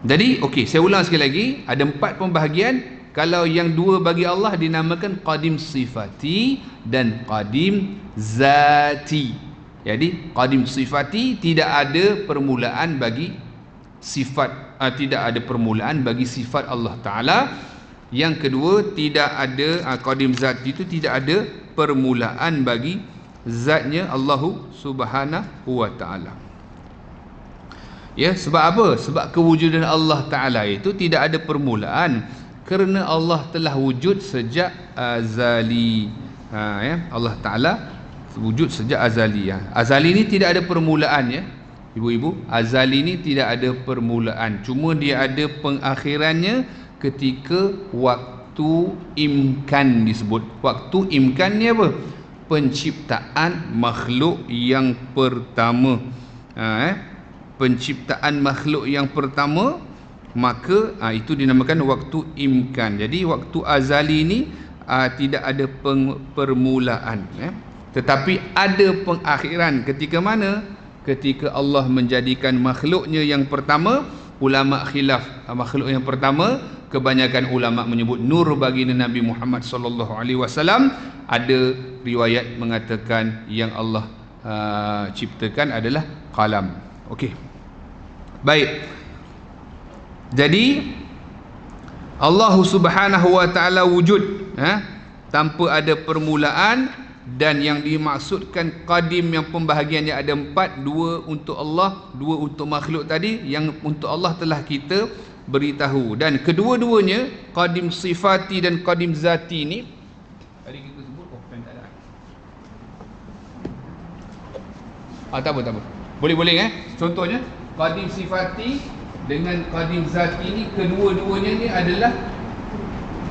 Jadi okey, saya ulang sekali lagi, ada 4 pembahagian. Kalau yang 2 bagi Allah dinamakan qadim sifati dan qadim zati. Jadi qadim sifati, tidak ada permulaan bagi sifat, tidak ada permulaan bagi sifat Allah Ta'ala. Yang kedua, tidak ada qadim zati, itu tidak ada permulaan bagi zatnya Allah Subhanahu wa Ta'ala. Ya, sebab apa? Sebab kewujudan Allah Ta'ala itu tidak ada permulaan, kerana Allah telah wujud sejak azali. Ya, Allah Ta'ala wujud sejak azali. Azali ni tidak ada permulaan, ya ibu-ibu. Azali ni tidak ada permulaan, cuma dia ada pengakhirannya ketika waktu imkan disebut. Waktu imkan ni apa? Penciptaan makhluk yang pertama. Penciptaan makhluk yang pertama, maka itu dinamakan waktu imkan. Jadi waktu azali ni tidak ada permulaan, tetapi ada pengakhiran. Ketika mana? Ketika Allah menjadikan makhluknya yang pertama. Ulama khilaf makhluk yang pertama, kebanyakan ulama menyebut nur baginda Nabi Muhammad sallallahu alaihi wasallam. Ada riwayat mengatakan yang Allah ciptakan adalah qalam. Okey, baik. Jadi Allah Subhanahu wa Ta'ala wujud tanpa ada permulaan. Dan yang dimaksudkan qadim yang pembahagiannya ada 4, 2 untuk Allah, 2 untuk makhluk tadi. Yang untuk Allah telah kita beritahu. Dan kedua-duanya, qadim sifati dan qadim zati ni, tadi kita sebut pen tak ada. Tak apa. Boleh contohnya qadim sifati dengan qadim zati ni, kedua-duanya ni adalah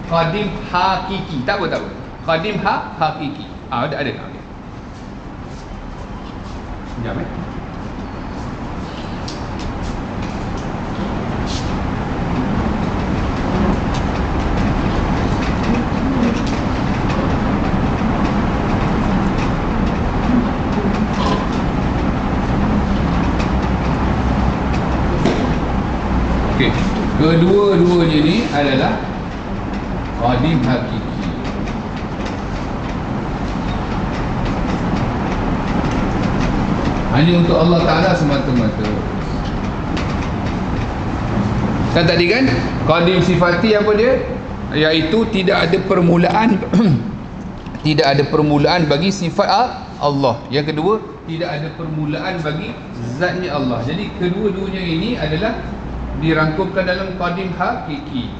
qadim hakiki. Tak apa. Qadim hakiki. Ada. Sekejap Okey, kedua-duanya ni adalah qadim hakiki. Hanya untuk Allah Ta'ala semata-mata. Kan tadi kan qadim sifati apa dia? Iaitu tidak ada permulaan tidak ada permulaan bagi sifat Allah. Yang kedua, tidak ada permulaan bagi zatnya Allah. Jadi kedua-duanya ini adalah dirangkumkan dalam qadim hakiki.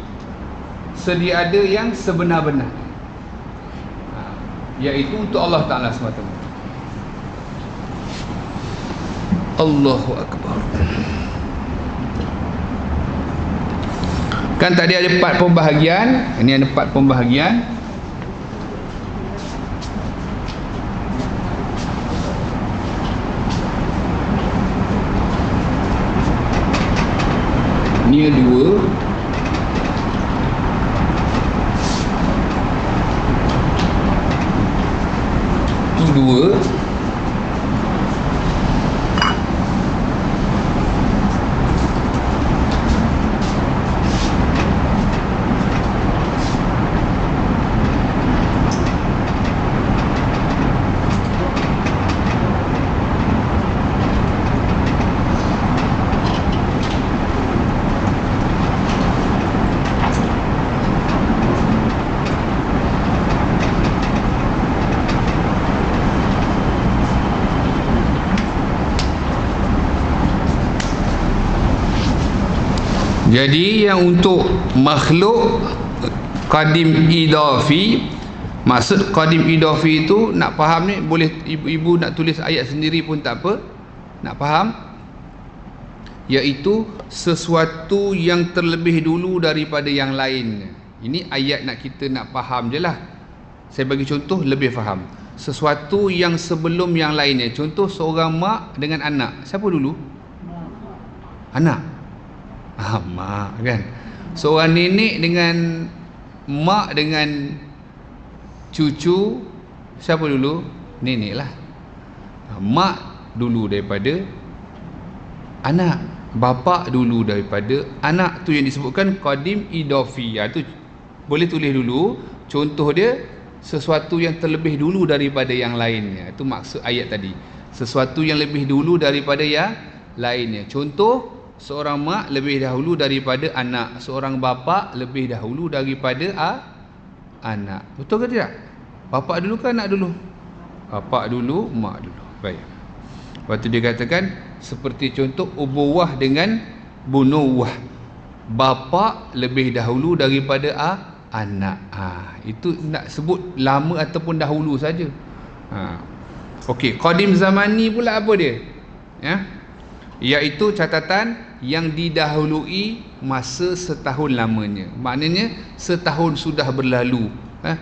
Sedia ada yang sebenar-benar, iaitu untuk Allah Ta'ala semata-mata. Allahu Akbar. Kan tadi ada 4 pembahagian, ini ada 4 pembahagian. Ini ada 2. Itu 2. Jadi yang untuk makhluk qadim idafi, maksud qadim idafi itu nak faham ni, boleh ibu-ibu nak tulis ayat sendiri pun tak apa. Nak faham? iaitu sesuatu yang terlebih dulu daripada yang lain. Ini ayat kita nak faham je lah. Saya bagi contoh lebih faham. Sesuatu yang sebelum yang lainnya. Contoh seorang mak dengan anak. Siapa dulu? Anak. Mak kan. Seorang nenek dengan mak dengan cucu, siapa dulu? Nenek lah. Mak dulu daripada anak, bapa dulu daripada anak. Tu yang disebutkan qadim idafi. Tu boleh tulis dulu. Contoh dia sesuatu yang terlebih dulu daripada yang lainnya. Itu maksud ayat tadi. Sesuatu yang lebih dulu daripada yang lainnya. Contoh, seorang mak lebih dahulu daripada anak, seorang bapa lebih dahulu daripada anak. Betul ke tidak? Bapa dulu ke anak dulu? Bapa dulu, mak dulu. Baik. Waktu dia katakan seperti contoh ubuwah dengan bunuwah. Bapa lebih dahulu daripada anak. Itu nak sebut lama ataupun dahulu saja. Okey, qadim zamani pula apa dia? Ya. Iaitu catatan yang didahului masa setahun lamanya. Maknanya setahun sudah berlalu.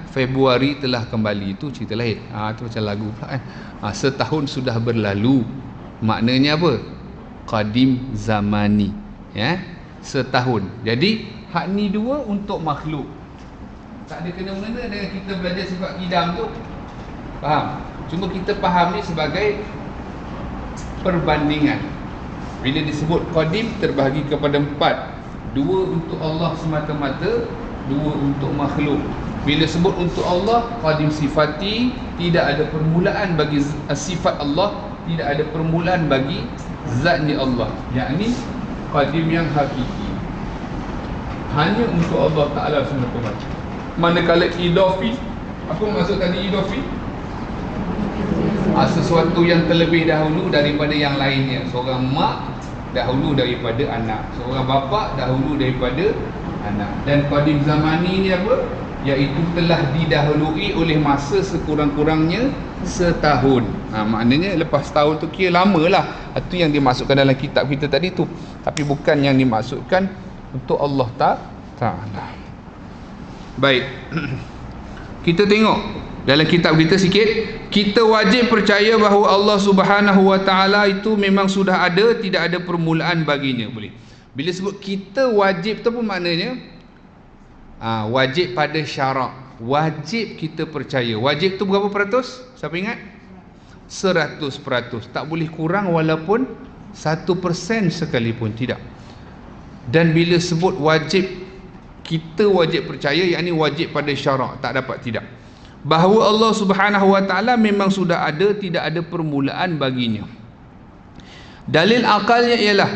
Februari telah kembali. Itu cerita lain. Itu macam lagu pula kan. Setahun sudah berlalu. Maknanya apa? Qadim zamani. Ya, setahun. Jadi hak ni dua untuk makhluk. Tak ada kena-mengena dengan kita belajar sifat qidam tu. Faham? Cuma kita faham ni sebagai perbandingan. Bila disebut qadim terbahagi kepada 4. 2 untuk Allah semata-mata, 2 untuk makhluk. Bila sebut untuk Allah, qadim sifati, tidak ada permulaan bagi sifat Allah, tidak ada permulaan bagi zatnya Allah. Yakni qadim yang hakiki. Hanya untuk Allah Ta'ala semata-mata. Manakala idafi, apa maksud tadi idafi? Sesuatu yang terlebih dahulu daripada yang lainnya. Seorang mak dahulu daripada anak, seorang bapa dahulu daripada anak. Dan qadim zamani ni apa? Iaitu telah didahului oleh masa sekurang-kurangnya setahun. Maknanya lepas tahun tu kira lama lah. Itu yang dimasukkan dalam kitab kita tadi tu. Tapi bukan yang dimasukkan untuk Allah Ta'ala. Baik. Kita tengok dalam kitab kita sikit. Kita wajib percaya bahawa Allah Subhanahu Wa Ta'ala itu memang sudah ada, tidak ada permulaan baginya. Boleh. Bila sebut kita wajib tu apa maknanya? Wajib pada syarak. Wajib kita percaya. Wajib tu berapa peratus? Siapa ingat? 100%. Tak boleh kurang walaupun 1% sekalipun. Tidak. Dan bila sebut wajib, kita wajib percaya, yakni wajib pada syarak. Tak dapat tidak. Bahawa Allah Subhanahu Wa Ta'ala memang sudah ada, tidak ada permulaan baginya. Dalil akalnya ialah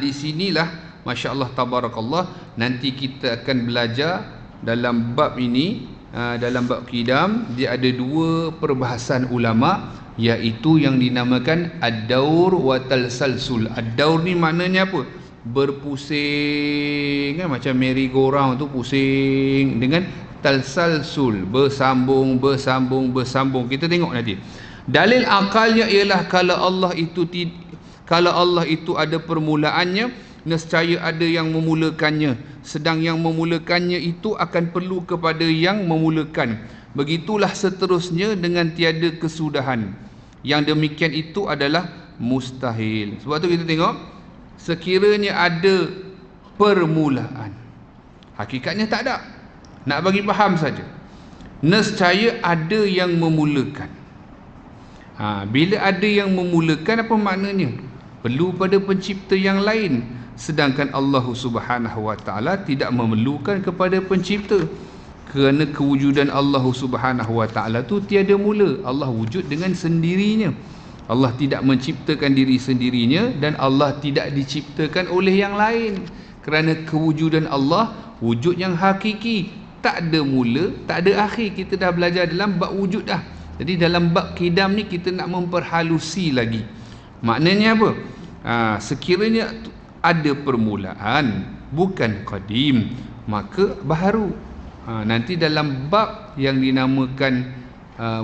di sinilah masya-Allah tabarakallah, nanti kita akan belajar dalam bab ini, dalam bab qidam dia ada 2 perbahasan ulama, iaitu yang dinamakan ad-daur wa talsalsul. Ad-daur ni maknanya apa? Berpusing kan, macam merry go round tu pusing, dengan talsalsul, bersambung. Kita tengok nanti. Dalil akalnya ialah kalau Allah itu ada permulaannya, nescaya ada yang memulakannya. Sedang yang memulakannya itu akan perlu kepada yang memulakan. Begitulah seterusnya dengan tiada kesudahan. Yang demikian itu adalah mustahil. Sebab tu kita tengok, sekiranya ada permulaan, hakikatnya tak ada. Nak bagi faham saja. Nescaya ada yang memulakan. Bila ada yang memulakan, apa maknanya? Perlu pada pencipta yang lain. Sedangkan Allah Subhanahu Wa Ta'ala tidak memerlukan kepada pencipta. Kerana kewujudan Allah Subhanahu Wa Ta'ala tu tiada mula. Allah wujud dengan sendirinya. Allah tidak menciptakan diri sendirinya, dan Allah tidak diciptakan oleh yang lain. Kerana kewujudan Allah wujud yang hakiki, tak ada mula, tak ada akhir. Kita dah belajar dalam bab wujud dah. Jadi dalam bab qidam ni kita nak memperhalusi lagi. Maknanya apa? Sekiranya ada permulaan, bukan qadim, maka baharu. Nanti dalam bab yang dinamakan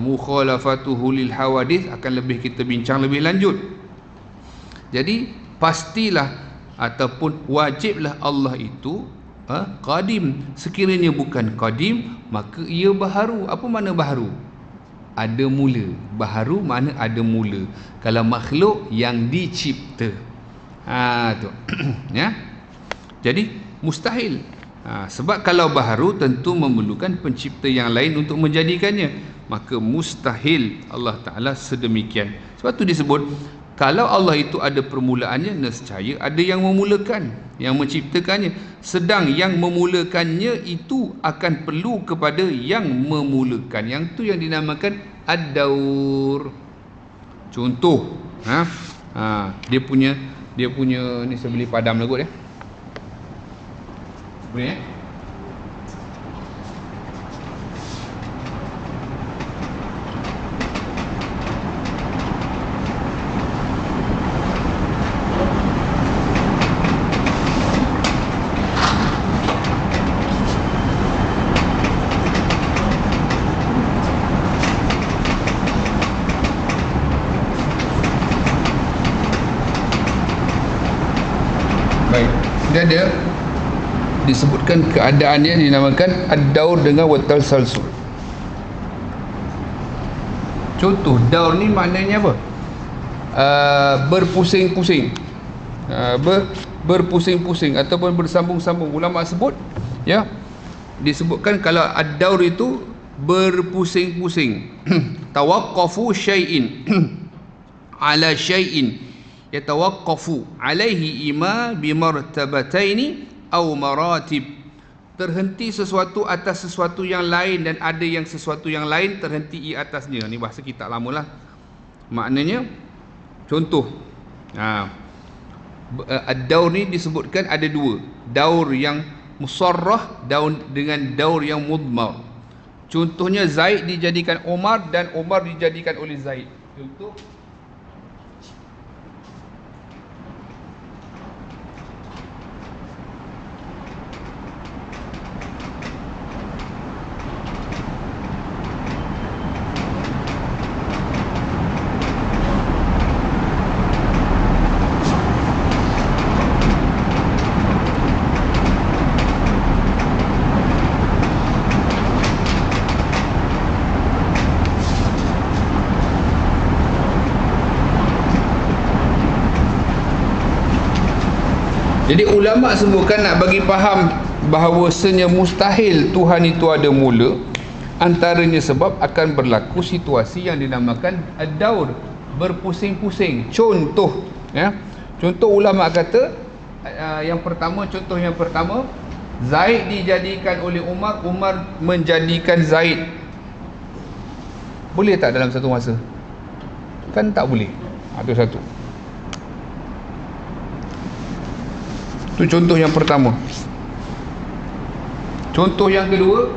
mukhalafatuhu lil hawadith akan lebih kita bincang lebih lanjut. Jadi pastilah ataupun wajiblah Allah itu qadim. Sekiranya bukan qadim, maka ia baharu. Apa makna baharu? Ada mula. Baharu makna ada mula. Kalau makhluk yang dicipta, tu ya. Jadi mustahil. Sebab kalau baharu tentu memerlukan pencipta yang lain untuk menjadikannya. Maka mustahil Allah Ta'ala sedemikian. Sebab tu disebut, kalau Allah itu ada permulaannya, nescaya ada yang memulakan, yang menciptakannya. Sedang yang memulakannya itu akan perlu kepada yang memulakan. Yang tu yang dinamakan ad-daur. Contoh, dia punya ni, saya beli padam lagut ya. Boleh baik. Dia ada disebutkan keadaannya dinamakan ad-daur dengan watal salsul. Contoh daur ni maknanya apa? Berpusing-pusing, berpusing-pusing ataupun bersambung-sambung. Ulama sebut ya, disebutkan kalau ad-daur itu berpusing-pusing. Tawaqqafu syai'in ala syai'in yatawaqqafu alaihi ima bimartabataini au maratib. Terhenti sesuatu atas sesuatu yang lain, dan ada yang sesuatu yang lain terhenti atasnya. Ni bahasa kitab lama lah. Maknanya, contoh, ad-daur ni disebutkan ada dua. Daur yang musarrah, daur dengan daur yang mudmar. Contohnya Zaid dijadikan Umar dan Umar dijadikan oleh Zaid. Contoh, jadi ulama sebutkan nak bagi faham bahawasanya mustahil Tuhan itu ada mula, antaranya sebab akan berlaku situasi yang dinamakan ad-daur, berpusing-pusing. Contoh ya, contoh ulama kata contoh yang pertama, Zaid dijadikan oleh Umar, Umar menjadikan Zaid. Boleh tak dalam satu masa? Kan tak boleh. Itu satu. Itu contoh yang pertama. Contoh yang kedua,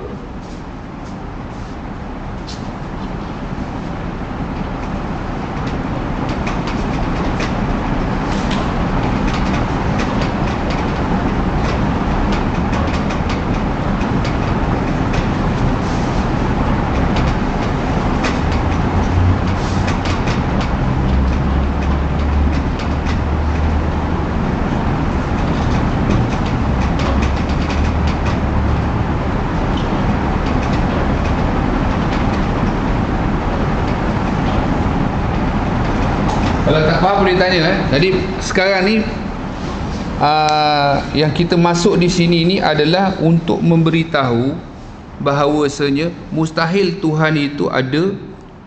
kalau tak faham boleh tanya. Jadi sekarang ni yang kita masuk di sini ni adalah untuk memberitahu bahawasanya mustahil Tuhan itu ada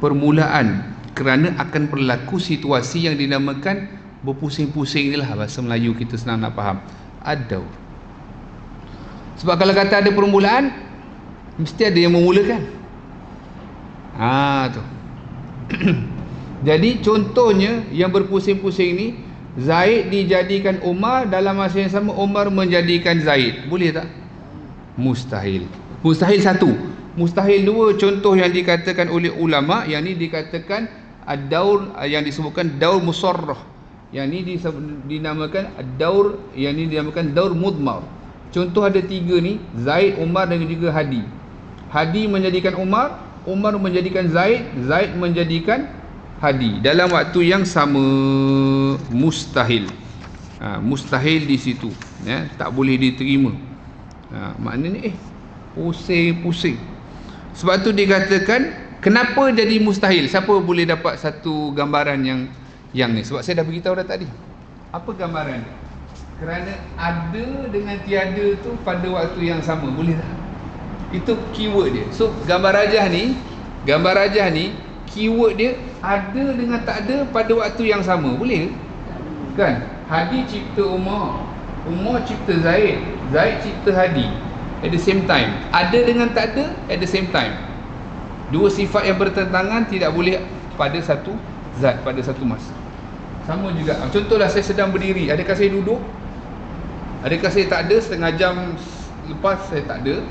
permulaan, kerana akan berlaku situasi yang dinamakan berpusing-pusing ni lah, bahasa Melayu kita senang nak faham, ad-daur. Sebab kalau kata ada permulaan, mesti ada yang memulakan. Tu jadi contohnya yang berpusing-pusing ni, Zaid dijadikan Umar, dalam masa yang sama Umar menjadikan Zaid. Boleh tak? Mustahil. Mustahil satu. Mustahil dua. Contoh yang dikatakan oleh ulama, yang ni dikatakan ad-daur, yang disebutkan daur musarrah. Yang ni dinamakan ad-daur, yang ni dinamakan daur mudmar. Contoh ada tiga ni, Zaid, Umar dan juga Hadi. Hadi menjadikan Umar, Umar menjadikan Zaid, Zaid menjadikan Hadi dalam waktu yang sama. Mustahil. Mustahil di situ, ya, tak boleh diterima. Maknanya pusing-pusing. Sebab tu dikatakan kenapa jadi mustahil. Siapa boleh dapat satu gambaran yang ni? Sebab saya dah beritahu dah tadi. Apa gambaran? Kerana ada dengan tiada tu pada waktu yang sama. Boleh tak? Itu keyword dia. So gambar rajah ni keyword dia ada dengan tak ada pada waktu yang sama. Boleh kan? Hadi cipta Umar, Umar cipta Zaid, Zaid cipta Hadi at the same time. Ada dengan tak ada at the same time. Dua sifat yang bertentangan tidak boleh pada satu zat, pada satu masa. Sama juga, contohlah saya sedang berdiri, adakah saya duduk? Adakah saya tak ada? Setengah jam lepas saya tak ada,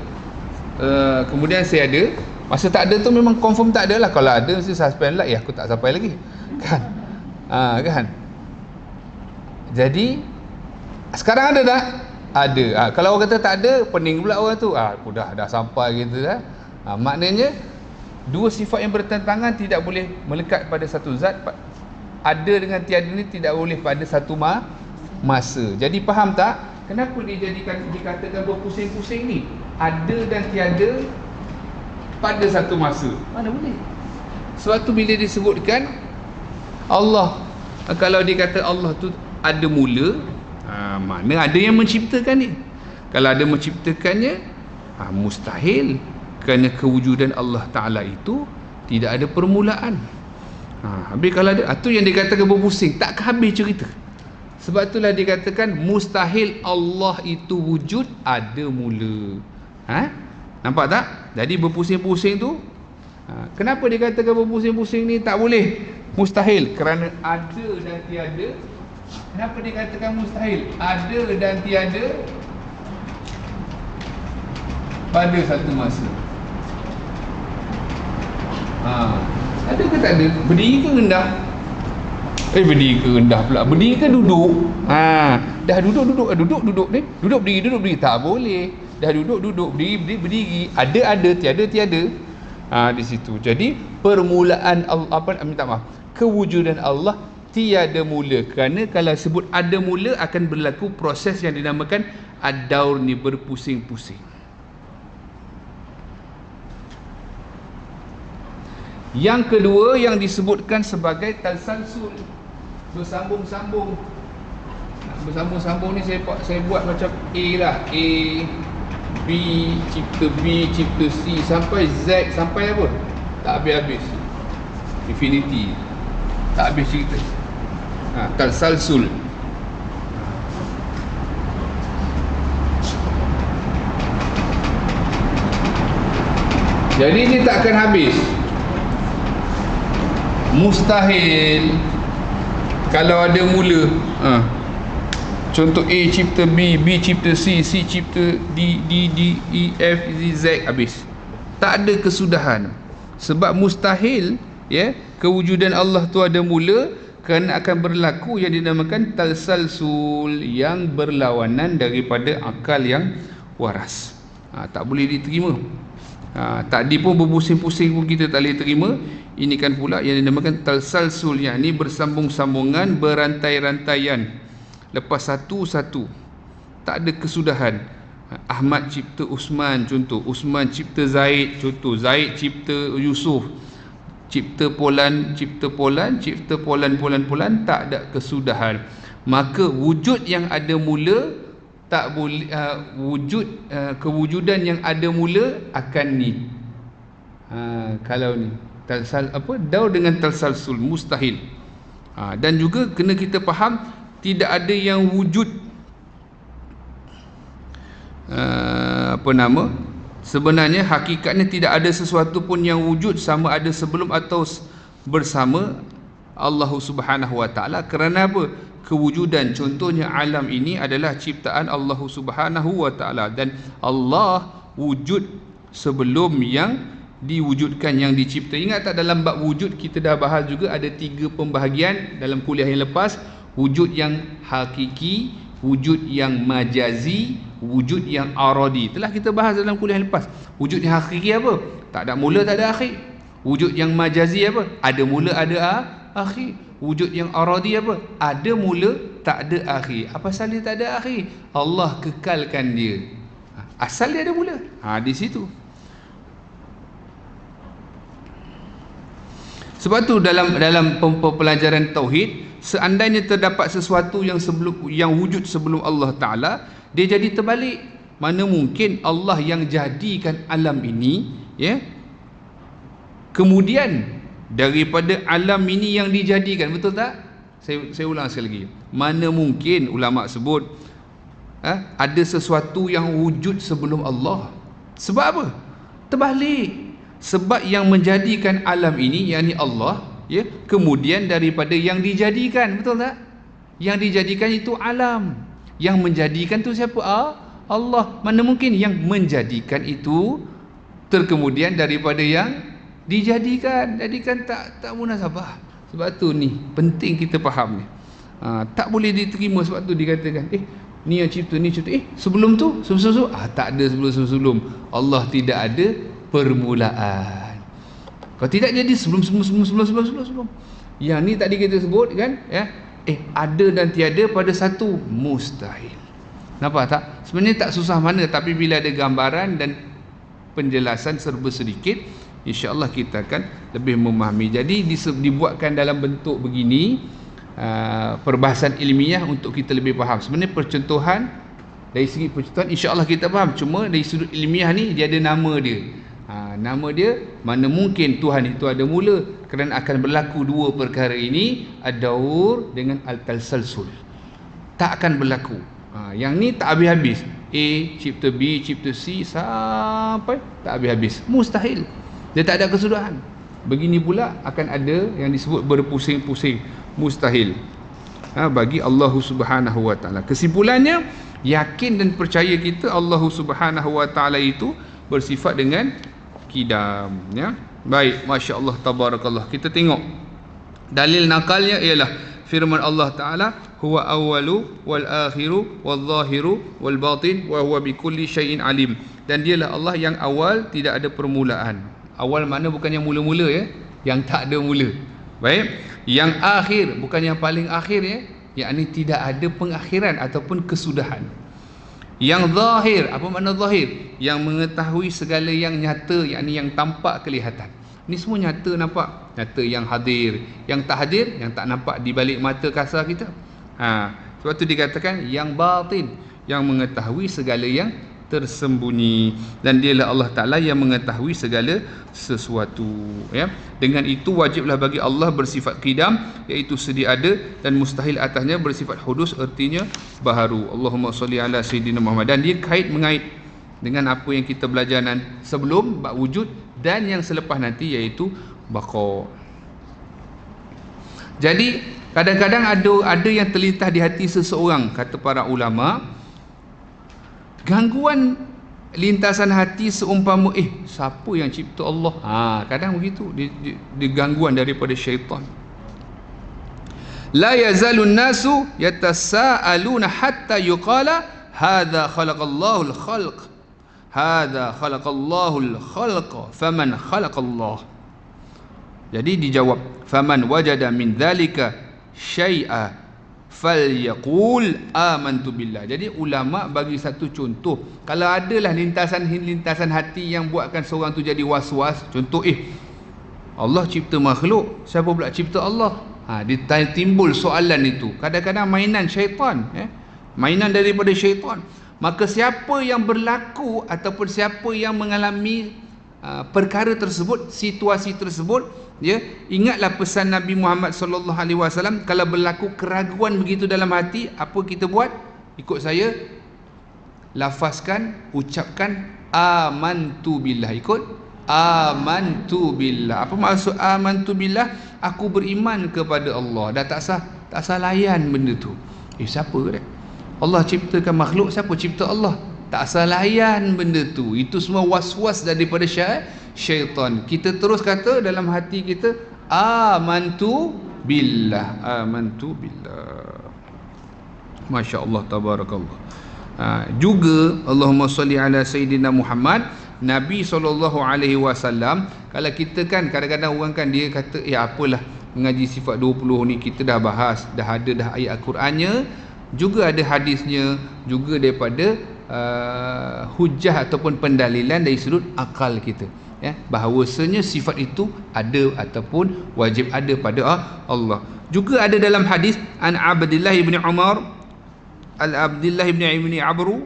kemudian saya ada. Masa tak ada tu memang confirm tak ada lah. Kalau ada mesti suspend lah, aku tak sampai lagi kan. Kan. Jadi sekarang ada tak? Ada. Kalau orang kata tak ada, pening pula orang tu. Aku dah sampai gitu dah. Maknanya dua sifat yang bertentangan tidak boleh melekat pada satu zat. Ada dengan tiada ni tidak boleh pada satu masa. Jadi faham tak? Kenapa dikatakan berpusing-pusing ni? Ada dan tiada pada satu masa. Mana boleh? Sebab tu bila disebutkan Allah, kalau dikata Allah tu ada mula, mana ada yang menciptakan ni? Kalau ada menciptakannya, mustahil, kerana kewujudan Allah Ta'ala itu tidak ada permulaan. Habis kalau ada, tu yang dikatakan berpusing, tak habis cerita. Sebab itulah dikatakan mustahil Allah itu wujud ada mula. Nampak tak? Jadi berpusing-pusing tu, kenapa dikatakan berpusing-pusing ni tak boleh? Mustahil kerana ada dan tiada. Kenapa dikatakan mustahil? Ada dan tiada pada satu masa. Ada ke tak ada? Berdiri ke rendah? Berdiri ke rendah pula? Berdiri ke duduk? Dah duduk ni. Duduk berdiri. Tak boleh. Dah duduk berdiri. Ada, tiada. Di situ. Jadi permulaan Allah, kewujudan Allah tiada mula. Kerana kalau sebut ada mula akan berlaku proses yang dinamakan ad-daur ni, berpusing-pusing. Yang kedua yang disebutkan sebagai talsalsul, bersambung-sambung. Bersambung-sambung ni saya buat macam A lah, A, B, cipta C sampai Z, sampai apa? Tak habis-habis. Infinity. Tak habis cerita. Talsalsul. Jadi ini tak akan habis. Mustahil kalau ada mula. Contoh A cipta B, B cipta C, C cipta D, E, F, Z, habis. Tak ada kesudahan. Sebab mustahil, ya, kewujudan Allah tu ada mula, kerana akan berlaku yang dinamakan talsalsul, yang berlawanan daripada akal yang waras. Tak boleh diterima. Tadi pun berpusing-pusing pun kita tak boleh terima. Ini kan pula yang dinamakan talsalsul, yang ni bersambung-sambungan, berantai-rantaian, lepas satu-satu, tak ada kesudahan. Ahmad cipta Usman, contoh. Usman cipta Zaid, contoh. Zaid cipta Yusuf. Cipta Polan, tak ada kesudahan. Maka wujud yang ada mula tak boleh, kewujudan yang ada mula akan ni. Kalau ni daur dengan talsalsul, mustahil. Dan juga kena kita faham, tidak ada yang wujud sebenarnya hakikatnya tidak ada sesuatu pun yang wujud sama ada sebelum atau bersama Allah Subhanahu Wa Taala. Kerana apa? Kewujudan, contohnya alam ini adalah ciptaan Allah Subhanahu Wa Taala, dan Allah wujud sebelum yang diwujudkan, yang dicipta. Ingat tak, dalam bab wujud kita dah bahas juga, ada 3 pembahagian dalam kuliah yang lepas. Wujud yang hakiki, wujud yang majazi, wujud yang aradi. Telah kita bahas dalam kuliah lepas. Wujud yang hakiki apa? Tak ada mula, tak ada akhir. Wujud yang majazi apa? Ada mula, ada akhir. Wujud yang aradi apa? Ada mula, tak ada akhir. Apa pasal dia tak ada akhir? Allah kekalkan dia. Asal dia ada mula. Di situ. Sebab tu dalam pelajaran tauhid, seandainya terdapat sesuatu yang wujud sebelum Allah Taala, dia jadi terbalik. Mana mungkin Allah yang jadikan alam ini, ya, kemudian daripada alam ini yang dijadikan, betul tak? Saya ulang sekali lagi. Mana mungkin ulama sebut ada sesuatu yang wujud sebelum Allah. Sebab apa? Terbalik. Sebab yang menjadikan alam ini, yakni Allah, ya, kemudian daripada yang dijadikan, betul tak? Yang dijadikan itu alam, yang menjadikan tu siapa? Allah. Mana mungkin yang menjadikan itu terkemudian daripada yang dijadikan? Jadi kan tak munasabah. Sebab tu ni penting kita faham ni. Tak boleh diterima. Sebab tu dikatakan ni yang cipta, ni cipta. Sebelum tu tak ada sebelum. Allah tidak ada permulaan. Kalau tidak jadi sebelum. Yang ni tadi kita sebut kan, ya, ada dan tiada pada satu, mustahil. Nampak tak? Sebenarnya tak susah mana, tapi bila ada gambaran dan penjelasan serba sedikit, insya-Allah kita akan lebih memahami. Jadi dibuatkan dalam bentuk begini, perbahasan ilmiah untuk kita lebih faham. Sebenarnya percontohan, dari segi percontohan insya-Allah kita faham. Cuma dari sudut ilmiah ni dia ada nama dia. Nama dia, mana mungkin Tuhan itu ada mula, kerana akan berlaku dua perkara ini, ad-daur dengan al-tasalsul. Tak akan berlaku. Yang ni tak habis-habis. A cipta B, cipta C sampai tak habis-habis. Mustahil. Dia tak ada kesudahan. Begini pula akan ada yang disebut berpusing-pusing. Mustahil. Bagi Allah Subhanahu wa taala. Kesimpulannya, yakin dan percaya kita Allah Subhanahu wa taala itu bersifat dengan kidam, ya. Baik, masya-Allah, tabarakallah. Kita tengok dalil nakalnya ialah firman Allah Taala, huwa awwalu wal akhiru wal zahiru wal batin wa huwa bikulli syai'in alim. Dan dialah Allah yang awal, tidak ada permulaan. Awal makna bukan yang mula-mula, ya, yang tak ada mula. Baik, yang akhir bukan yang paling akhir, ya, yakni tidak ada pengakhiran ataupun kesudahan. Yang zahir, apa makna zahir? Yang mengetahui segala yang nyata, yakni yang tampak kelihatan. Ni semua nyata, nampak. Nyata yang hadir, yang tak hadir, yang tak nampak di balik mata kasar kita. Sebab tu dikatakan yang batin, yang mengetahui segala yang tersembunyi, dan dialah Allah Ta'ala yang mengetahui segala sesuatu, ya. Dengan itu wajiblah bagi Allah bersifat qidam, iaitu sedia ada, dan mustahil atasnya bersifat hudus, artinya baharu. Allahumma salli ala sayyidina Muhammad. Dan dia kait-mengait dengan apa yang kita belajar sebelum bab wujud dan yang selepas nanti, iaitu baqa. Jadi kadang-kadang ada yang terlintas di hati seseorang, kata para ulama, gangguan lintasan hati seumpama siapa yang cipta Allah. Kadang begitu, dia gangguan daripada syaitan. La yazalun nasu yatasaaluna hatta yuqala hadza khalaqallahu al-khalq, hadza khalaqallahu al-khalq, faman khalaqallah. Jadi dijawab, faman wajada min dzalika syai'a falyaqul amantu billah. Jadi ulama bagi satu contoh, kalau adalah lintasan hati yang buatkan seorang tu jadi was-was. Contoh, Allah cipta makhluk, siapa pula cipta Allah? Timbul soalan itu. Kadang-kadang mainan syaitan, mainan daripada syaitan. Maka siapa yang berlaku ataupun siapa yang mengalami perkara tersebut, situasi tersebut, ya, ingatlah pesan Nabi Muhammad sallallahu alaihi wasallam, kalau berlaku keraguan begitu dalam hati, apa kita buat? Ikut saya, lafazkan, ucapkan amantu billah. Ikut, amantu billah. Apa maksud amantu billah? Aku beriman kepada Allah. Dah tak sah layan benda tu. Siapa dia? Allah ciptakan makhluk, siapa cipta Allah? Tak sah layan benda tu. Itu semua was-was daripada syaitan. Kita terus kata dalam hati kita, amantu billah, amantu billah. Masya Allah, tabarakallah. Juga Allahumma salli ala sayyidina Muhammad. Nabi SAW, kalau kita kan kadang-kadang orang kan dia kata, apalah, mengaji sifat 20 ni kita dah bahas, dah ada dah ayat Al-Qurannya, juga ada hadisnya, juga daripada hujah ataupun pendalilan dari sudut akal kita, ya, bahawasanya sifat itu ada ataupun wajib ada pada Allah. Juga ada dalam hadis an Abdullah bin Umar Abdullah bin Amr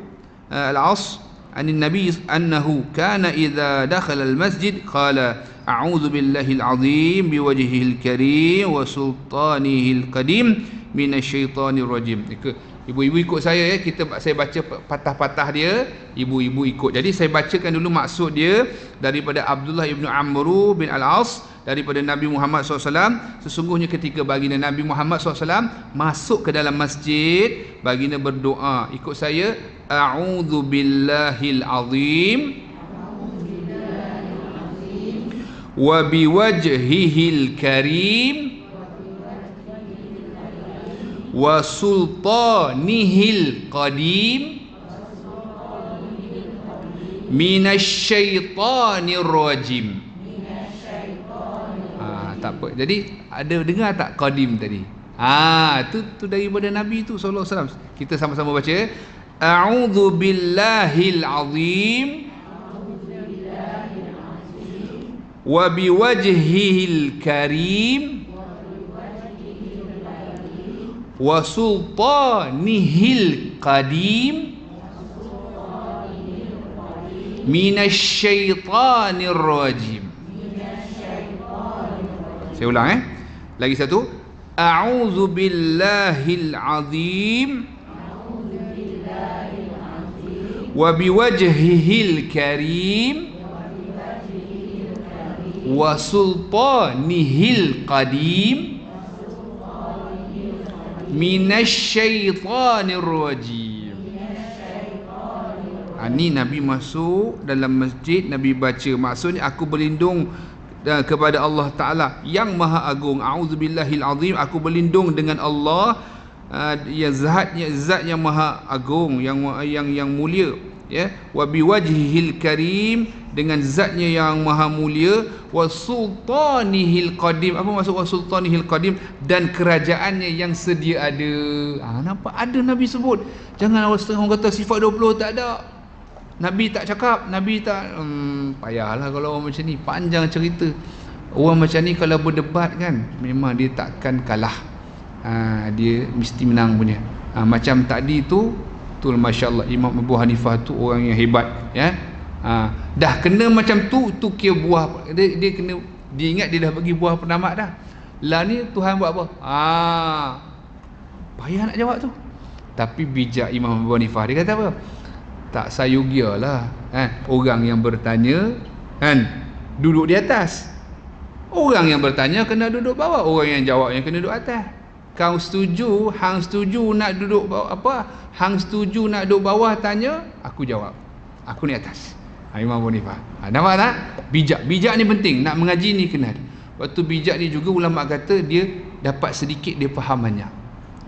al-As an Nabi annahu kana idza dakhala al-masjid qala a'udzu billahi al-azim biwajhihi al-karim wa sultanihi al-qadim minasyaitonir rajim. Ibu-ibu ikut saya, ya. Saya baca patah-patah dia, ibu-ibu ikut. Jadi saya bacakan dulu maksud dia daripada Abdullah ibnu Amr bin Al-As daripada Nabi Muhammad SAW. Sesungguhnya ketika baginda Nabi Muhammad SAW masuk ke dalam masjid, baginda berdoa. Ikut saya, a'udzu billahil azim wa biwajhihil karim wa sultanihil qadim minasyaitonir rajim. Tak apa. Jadi ada dengar tak qadim tadi? Tu daripada Nabi tu sallallahu alaihi wasallam. Kita sama-sama baca. A'udzu billahil azim wa biwajhihil karim wa sultanihil qadim minasyaitonir rajim. Saya ulang, lagi satu. A'udzu billahil azim wa biwajhihil karim wa sultanihil qadim minasyaitonir rajim. Ni Nabi masuk dalam masjid, Nabi baca, maksudnya aku berlindung kepada Allah Ta'ala yang Maha Agung. A'udzubillahil azim, aku berlindung dengan Allah yang zat yang Maha Agung, yang mulia, ya. Wa biwajhihil karim, dengan zatnya yang maha mulia. Wa sultanihil qadim, apa maksud wa sultanihil qadim? Dan kerajaannya yang sedia ada. Nampak ada Nabi sebut. Jangan setengah orang kata sifat 20 tak ada, Nabi tak cakap, Nabi tak payahlah kalau orang macam ni, panjang cerita. Orang macam ni kalau berdebat kan, memang dia takkan kalah. Dia mesti menang punya. Macam tadi tu, betul, masya-Allah, Imam Abu Hanifah tu orang yang hebat, ya. Dah kena macam tu kira buah dia kena, dia ingat dia dah bagi buah penamat dah. Lah ni Tuhan buat apa? Payah nak jawab tu. Tapi bijak Imam Abu Hanifah, dia kata apa? Tak sayugialah orang yang bertanya kan duduk di atas. Orang yang bertanya kena duduk bawah, orang yang jawab yang kena duduk atas. Kau setuju, hang setuju nak duduk bawah, apa? Hang setuju nak duduk bawah, tanya, aku jawab. Aku ni atas. Imam Abu Hanifah. Nampak tak? Bijak ni penting, nak mengaji ni kena. Waktu bijak ni juga ulama kata dia dapat sedikit dia fahamannya.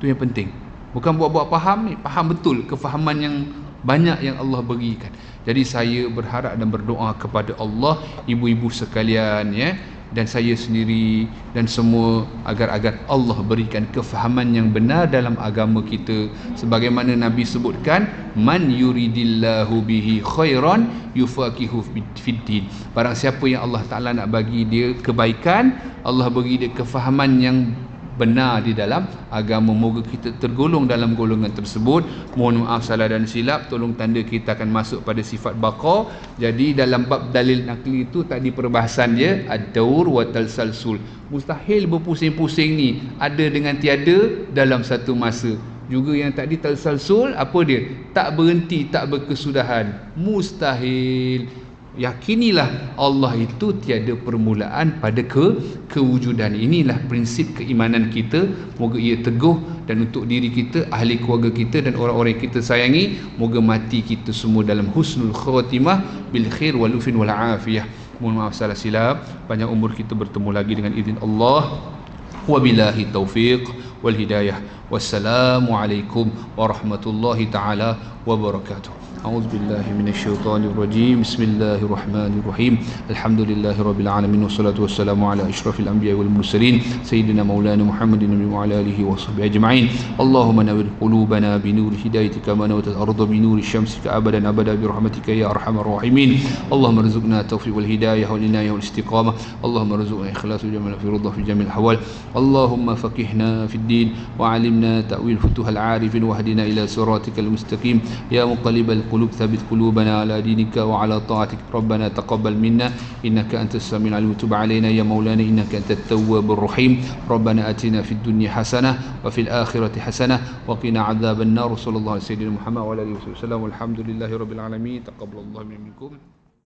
Tu yang penting. Bukan buat-buat faham ni, faham betul kefahaman yang banyak yang Allah berikan. Jadi saya berharap dan berdoa kepada Allah, ibu-ibu sekalian, ya, dan saya sendiri dan semua, agar Allah berikan kefahaman yang benar dalam agama kita. Sebagaimana Nabi sebutkan, man yuridillahu bihi khairan yufaqihu fiddin. Barang siapa yang Allah Ta'ala nak bagi dia kebaikan, Allah bagi dia kefahaman yang benar di dalam agama. Moga kita tergolong dalam golongan tersebut. Mohon maaf salah dan silap, tolong tanda kita akan masuk pada sifat baqa. Jadi dalam bab dalil nakli itu tadi perbahasan dia ad-daur wa talsalsul. Mustahil berpusing-pusing ni ada dengan tiada dalam satu masa. Juga yang tadi talsalsul, apa dia? Tak berhenti, tak berkesudahan. Mustahil. Yakinilah Allah itu tiada permulaan pada kewujudan. Inilah prinsip keimanan kita. Moga ia teguh, dan untuk diri kita, ahli keluarga kita dan orang-orang yang kita sayangi, moga mati kita semua dalam husnul khatimah bil khair wal ufin wal afiyah. Mohon maaf salah silap. Panjang umur kita bertemu lagi dengan izin Allah. Wabillahi taufiq wal hidayah. Wassalamualaikum warahmatullahi taala wabarakatuh. أعوذ بالله من الشيطان الرجيم. بسم الله الرحمن الرحيم. الحمد لله رب العالمين والصلاة والسلام على أشرف الأنبياء والمرسلين سيدنا مولانا محمد وعلى آله وصحبه أجمعين. اللهم نور قلوبنا بنور هدايتك كما نورت الأرض بنور الشمس أبدا أبدا برحمتك يا أرحم الراحمين. اللهم ارزقنا التوفيق والهداية والعناية والاستقامة. اللهم ارزقنا إخلاص وجمال في رضا في جميع الأحوال. اللهم فقهنا في الدين وعلمنا تأويل فتوح العارفين واهدنا إلى صراطك المستقيم. يا مقلب القلوب ثبت قلوبنا على دينك وعلى طاعتك. ربنا تقبل منا إنك أنت السميع العليم وتب علينا يا مولانا إنك أنت التواب الرحيم. ربنا آتنا في الدنيا حسنة وفي الآخرة حسنة وقنا عذاب النار. صلى الله عليه وسلم محمد وعلى آله وصحبه وسلم والحمد لله رب العالمين. تقبل الله منكم.